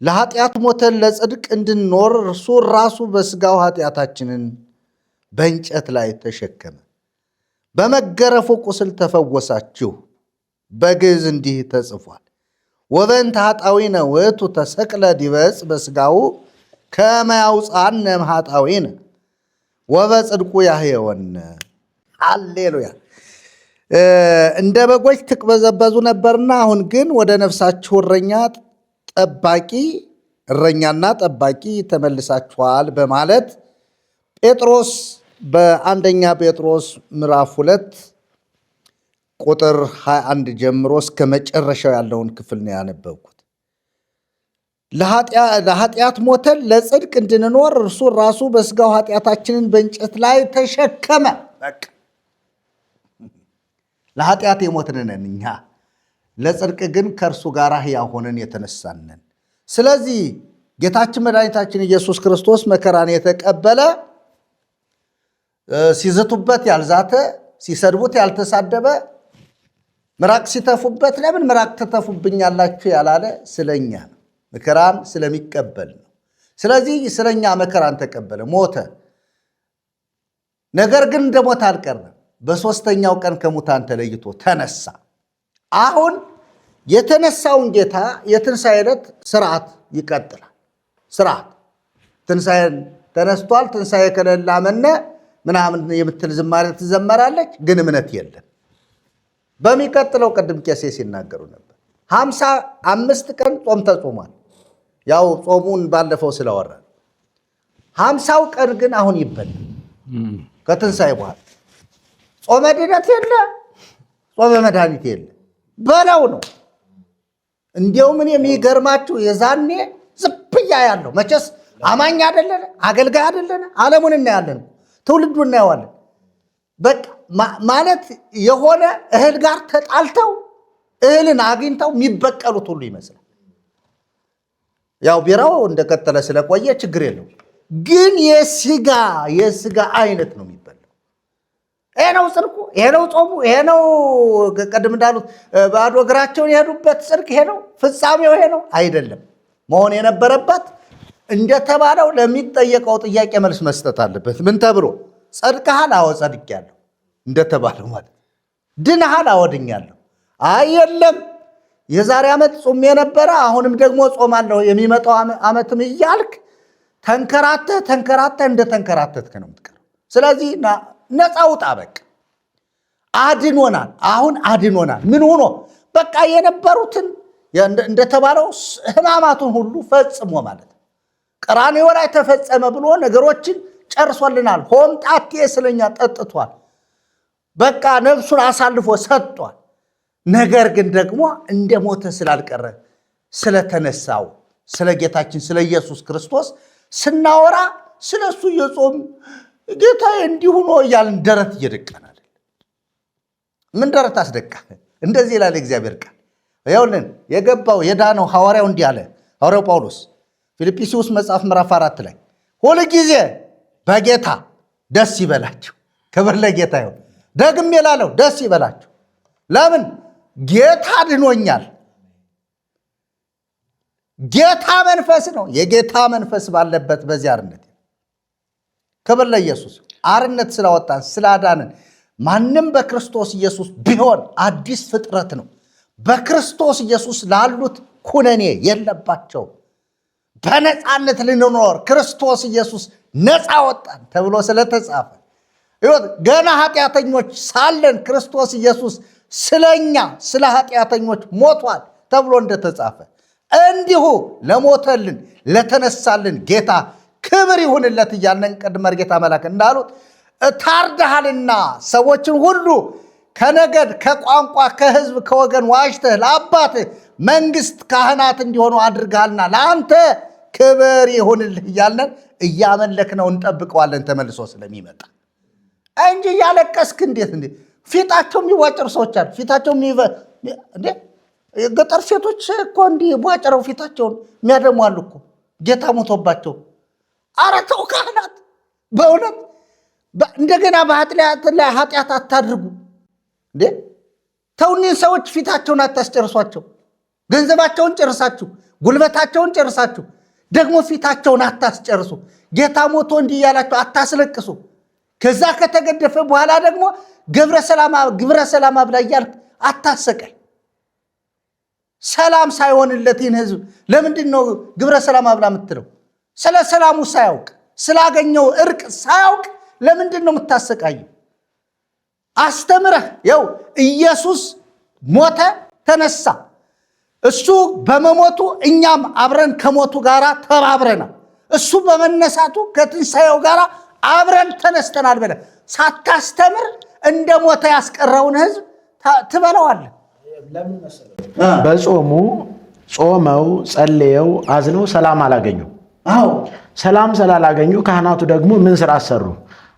ለኃጢአት ሞተን ለጽድቅ እንድንኖር እርሱ ራሱ በሥጋው ኃጢአታችንን በእንጨት ላይ ተሸከመ። በመገረፉ ቁስል ተፈወሳችሁ። በግዕዝ እንዲህ ተጽፏል፣ ወበእንተ ኃጣውኢነ ውእቱ ተሰቅለ ዲበ ዕፅ በሥጋው ከመ ያውፅአነ እምኃጣውኢነ ወበጽድቁ ያሕየወነ። ሃሌሉያ። እንደ በጎች ትቅበዘበዙ ነበርና አሁን ግን ወደ ነፍሳችሁ እረኛና ጠባቂ ተመልሳችኋል በማለት ጴጥሮስ በአንደኛ ጴጥሮስ ምዕራፍ 2 ቁጥር 21 ጀምሮ እስከ መጨረሻው ያለውን ክፍል ነው ያነበብኩት። ለኃጢአት ሞተን ለጽድቅ እንድንኖር እርሱ ራሱ በሥጋው ኃጢአታችንን በእንጨት ላይ ተሸከመ። በቃ ለኃጢአት የሞትን ነን እኛ፣ ለጽድቅ ግን ከእርሱ ጋር ሕያው ሆነን የተነሳን ነን። ስለዚህ ጌታችን መድኃኒታችን ኢየሱስ ክርስቶስ መከራን የተቀበለ፣ ሲዘቱበት ያልዛተ፣ ሲሰድቡት ያልተሳደበ፣ ምራቅ ሲተፉበት ለምን ምራቅ ትተፉብኛላችሁ ያላለ ስለኛ ነው። መከራን ስለሚቀበል ነው። ስለዚህ ስለኛ መከራን ተቀበለ፣ ሞተ። ነገር ግን እንደ ሞት አልቀረም። በሦስተኛው ቀን ከሙታን ተለይቶ ተነሳ። አሁን የተነሳውን ጌታ የትንሣኤ ዕለት ስርዓት ይቀጥላል። ስርዓት ትንሣኤን ተነስቷል፣ ትንሣኤ ከሌለ አመነ ምናምን የምትል ዝማሬ ትዘመራለች፣ ግን እምነት የለም። በሚቀጥለው ቅድም ቄሴ ሲናገሩ ነበር 55 ቀን ጾም ተጾሟል። ያው ጾሙን ባለፈው ስለወራ 50ው ቀን ግን አሁን ይበላል ከትንሣኤ በኋላ። ጾመ ድነት የለ፣ ጾመ መድኃኒት የለ፣ በለው ነው። እንዲያው ምን የሚገርማችሁ የዛኔ ዝብያ ያለው መቼስ አማኝ አይደለን አገልጋይ አይደለን፣ ዓለሙን እናያለን፣ ትውልዱ እናየዋለን። በቃ ማለት የሆነ እህል ጋር ተጣልተው እህልን አግኝተው የሚበቀሉት ሁሉ ይመስላል። ያው ቢራው እንደቀጠለ ስለቆየ ችግር የለው፣ ግን የስጋ አይነት ነው የሚበላው። ይሄ ነው ጽድቁ፣ ይሄ ነው ጾሙ፣ ይሄ ነው ቀደም እንዳሉት ባዶ እግራቸውን የሄዱበት ጽድቅ፣ ይሄ ነው ፍጻሜው፣ ይሄ ነው አይደለም። መሆን የነበረበት እንደተባለው ለሚጠየቀው ጥያቄ መልስ መስጠት አለበት። ምን ተብሎ ጸድቀሃል? አዎ ጸድቄያለሁ እንደተባለው ማለት። ድነሃል? አዎ ድኛለሁ። አይ የለም የዛሬ ዓመት ጾም የነበረ አሁንም ደግሞ ጾማለሁ የሚመጣው ዓመትም እያልክ ተንከራተህ እንደተንከራተትክ ነው የምትቀረው። ስለዚህ ነፃ ውጣ፣ በቃ አድኖናል። አሁን አድኖናል። ምን ሆኖ በቃ የነበሩትን እንደተባለው ሕማማቱን ሁሉ ፈጽሞ ማለት ቀራንዮ ላይ ተፈጸመ ብሎ ነገሮችን ጨርሶልናል። ሆምጣጤ ስለኛ ጠጥቷል። በቃ ነፍሱን አሳልፎ ሰጥቷል። ነገር ግን ደግሞ እንደ ሞተ ስላልቀረ ስለተነሳው ስለ ጌታችን ስለ ኢየሱስ ክርስቶስ ስናወራ ስለሱ የጾም ጌታዬ እንዲሁ ነው እያልን ደረት እየደቃናል። ምን ደረት አስደቃ? እንደዚህ ይላል እግዚአብሔር ቃል። ይኸውልን የገባው የዳነው ሐዋርያው እንዲህ አለ። ሐዋርያው ጳውሎስ ፊልጵስዩስ መጽሐፍ ምዕራፍ 4 ላይ ሁል ጊዜ በጌታ ደስ ይበላችሁ። ክብር ለጌታ ይሁን። ደግሜ እላለሁ ደስ ይበላችሁ። ለምን? ጌታ ድኖኛል። ጌታ መንፈስ ነው። የጌታ መንፈስ ባለበት በዚህ አርነት ክብር ለኢየሱስ። አርነት ስላወጣን ስላዳንን ማንም በክርስቶስ ኢየሱስ ቢሆን አዲስ ፍጥረት ነው። በክርስቶስ ኢየሱስ ላሉት ኩነኔ የለባቸው። በነፃነት ልንኖር ክርስቶስ ኢየሱስ ነፃ ወጣን ተብሎ ስለተጻፈ ገና ኃጢአተኞች ሳለን ክርስቶስ ኢየሱስ ስለኛ ስለ ኃጢአተኞች ሞቷል ተብሎ እንደተጻፈ እንዲሁ ለሞተልን ለተነሳልን ጌታ ክብር ይሁንለት እያለን ቅድመ ጌታ መላክ እንዳሉት ታርደሃልና ሰዎችን ሁሉ ከነገድ ከቋንቋ ከሕዝብ ከወገን ዋጅተህ ለአባትህ መንግሥት ካህናት እንዲሆኑ አድርገሃልና ለአንተ ክብር ይሁንልህ እያለን እያመለክነው እንጠብቀዋለን ተመልሶ ስለሚመጣ እንጂ እያለቀስክ እንዴት ፊታቸው የሚዋጭሩ ሰዎች አሉ። ፊታቸው ገጠር ሴቶች እኮ እንዲህ ቧጭረው ፊታቸውን የሚያደሙ አሉ እኮ ጌታ ሞቶባቸው። ኧረ ተው ካህናት፣ በእውነት እንደገና በኃጢአት ላይ ኃጢአት አታድርጉ እንዴ! ተው እኒህን ሰዎች ፊታቸውን አታስጨርሷቸው። ገንዘባቸውን ጨርሳችሁ ጉልበታቸውን ጨርሳችሁ ደግሞ ፊታቸውን አታስጨርሱ። ጌታ ሞቶ እንዲህ እያላችሁ አታስለቅሱ። ከዛ ከተገደፈ በኋላ ደግሞ ግብረ ሰላም አብላ እያልክ አታሰቀይ። ሰላም ሳይሆንለት ይህን ህዝብ ለምንድን ነው ግብረ ሰላም አብላ የምትለው? ስለ ሰላሙ ሳያውቅ ስላገኘው እርቅ ሳያውቅ ለምንድን ነው የምታሰቃየው? አስተምረህ ያው ኢየሱስ ሞተ ተነሳ። እሱ በመሞቱ እኛም አብረን ከሞቱ ጋር ተባብረናል። እሱ በመነሳቱ ከትንሣኤው ጋር አብረን ተነስተናል ብለህ ሳታስተምር እንደ ሞተ ያስቀረውን ህዝብ ትበለዋለህ። በጾሙ ጾመው ጸልየው አዝነው ሰላም አላገኙ። ሰላም ስላላገኙ ካህናቱ ደግሞ ምን ስራ ሰሩ?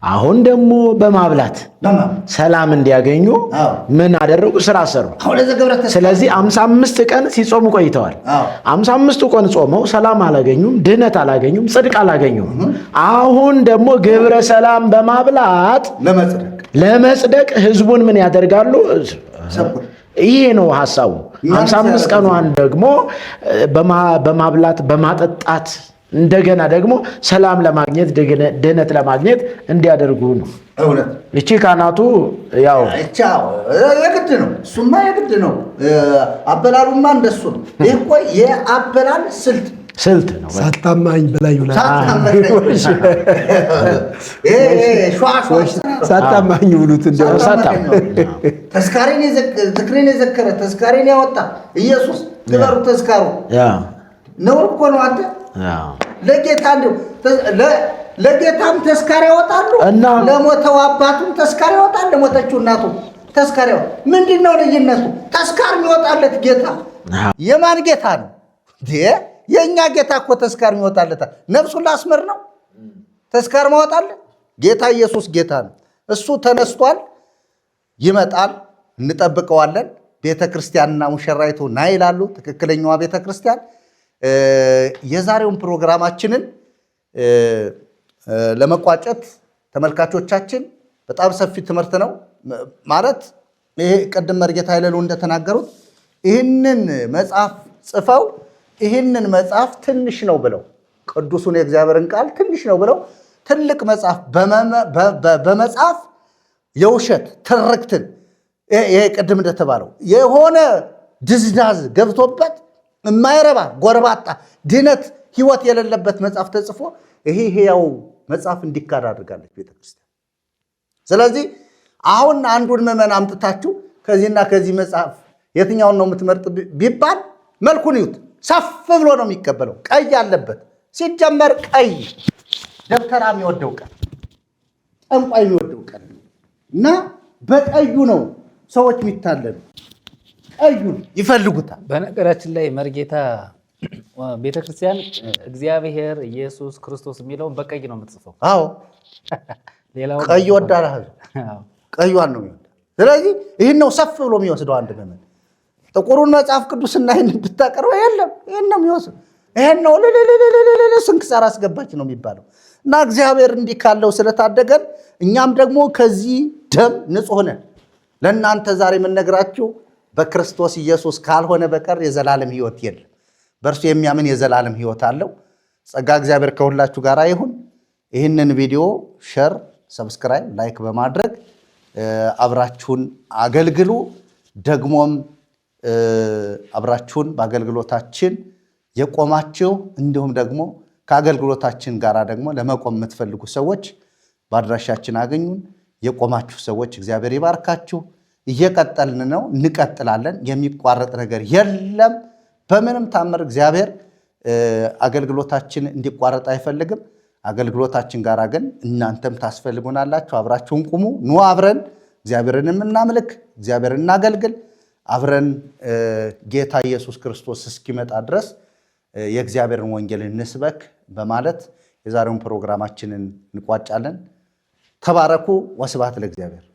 አሁን ደግሞ በማብላት ሰላም እንዲያገኙ ምን አደረጉ? ስራ ሰሩ። ስለዚህ 55 ቀን ሲጾሙ ቆይተዋል። 55 ቀን ጾመው ሰላም አላገኙም፣ ድህነት አላገኙም፣ ጽድቅ አላገኙም። አሁን ደግሞ ግብረ ሰላም በማብላት ለመጽደቅ ህዝቡን ምን ያደርጋሉ? ይሄ ነው ሐሳቡ። 55 ቀኗን ደግሞ በማብላት በማጠጣት እንደገና ደግሞ ሰላም ለማግኘት ድህነት ለማግኘት እንዲያደርጉ ነው። እቺ ካህናቱ ያው የግድ ነው። እሱማ የግድ ነው። አበላሉማ እንደሱ ነው። ይህ እኮ የአበላል ስልት ነው። ሳታማኝ በላይ ይውላል። ሳታማኝ ብሉት እንደው ተስካሬን ዝክሬን የዘከረ ተስካሬን ያወጣ ኢየሱስ ትበሩ ተስካሩ ነውር እኮ ነው። አንተ ለጌታ እንደው ለጌታም ተስካር ያወጣሉ፣ ለሞተው አባቱም ተስካር ያወጣል፣ ለሞተችው እናቱ ተስካር ያወጣል። ምንድነው ልዩነቱ? ተስካር የሚወጣለት ጌታ የማን ጌታ ነው? የእኛ ጌታ እኮ ተስካር የሚወጣለታል። ነፍሱን ላስመር ነው ተስካር ማወጣለት። ጌታ ኢየሱስ ጌታ ነው። እሱ ተነስቷል፣ ይመጣል፣ እንጠብቀዋለን። ቤተ ክርስቲያንና ሙሽራይቱ ና ይላሉ። ትክክለኛዋ ቤተ ክርስቲያን የዛሬውን ፕሮግራማችንን ለመቋጨት ተመልካቾቻችን በጣም ሰፊ ትምህርት ነው ማለት ይሄ ቅድም መርጌታ ኃይለሉ እንደተናገሩት ይህንን መጽሐፍ ጽፈው ይህንን መጽሐፍ ትንሽ ነው ብለው ቅዱሱን የእግዚአብሔርን ቃል ትንሽ ነው ብለው ትልቅ መጽሐፍ በመጽሐፍ የውሸት ትርክትን ይሄ ቅድም እንደተባለው የሆነ ድዝዳዝ ገብቶበት የማይረባ ጎርባጣ ድነት ህይወት የሌለበት መጽሐፍ ተጽፎ ይሄ ያው መጽሐፍ እንዲካድ አድርጋለች ቤተክርስቲያን። ስለዚህ አሁን አንዱን ምዕመን አምጥታችሁ ከዚህና ከዚህ መጽሐፍ የትኛውን ነው የምትመርጥ ቢባል መልኩን ይዩት። ሰፍ ብሎ ነው የሚቀበለው። ቀይ አለበት። ሲጀመር ቀይ ደብተራ የሚወደው ቀን፣ ጠንቋይ የሚወደው ቀን እና በቀዩ ነው ሰዎች የሚታለሉ። ቀዩን ይፈልጉታል። በነገራችን ላይ መርጌታ ቤተክርስቲያን እግዚአብሔር ኢየሱስ ክርስቶስ የሚለውን በቀይ ነው የምትጽፈው። አዎ ቀይ ወዳለ ቀዩን ነው የሚወዳ። ስለዚህ ይህን ነው ሰፍ ብሎ የሚወስደው አንድ ምዕመን። ጥቁሩን መጽሐፍ ቅዱስና ይህን ብታቀርበው የለም ይህን ነው የሚወስድ። ይህን ነው ስንክሳር አስገባች ነው የሚባለው። እና እግዚአብሔር እንዲህ ካለው ስለታደገን እኛም ደግሞ ከዚህ ደም ንጹሕ ነን። ለእናንተ ዛሬ የምነግራችሁ በክርስቶስ ኢየሱስ ካልሆነ በቀር የዘላለም ሕይወት የለም። በእርሱ የሚያምን የዘላለም ሕይወት አለው። ጸጋ እግዚአብሔር ከሁላችሁ ጋር ይሁን። ይህንን ቪዲዮ ሸር፣ ሰብስክራይብ፣ ላይክ በማድረግ አብራችሁን አገልግሉ። ደግሞም አብራችሁን በአገልግሎታችን የቆማችሁ እንዲሁም ደግሞ ከአገልግሎታችን ጋር ደግሞ ለመቆም የምትፈልጉ ሰዎች በአድራሻችን አገኙን። የቆማችሁ ሰዎች እግዚአብሔር ይባርካችሁ። እየቀጠልን ነው፣ እንቀጥላለን። የሚቋረጥ ነገር የለም። በምንም ታምር እግዚአብሔር አገልግሎታችን እንዲቋረጥ አይፈልግም። አገልግሎታችን ጋር ግን እናንተም ታስፈልጉናላችሁ። አብራችሁን ቁሙ። ኑ አብረን እግዚአብሔርን የምናምልክ፣ እግዚአብሔርን እናገልግል። አብረን ጌታ ኢየሱስ ክርስቶስ እስኪመጣ ድረስ የእግዚአብሔርን ወንጌል እንስበክ በማለት የዛሬውን ፕሮግራማችንን እንቋጫለን። ተባረኩ። ወስብሐት ለእግዚአብሔር።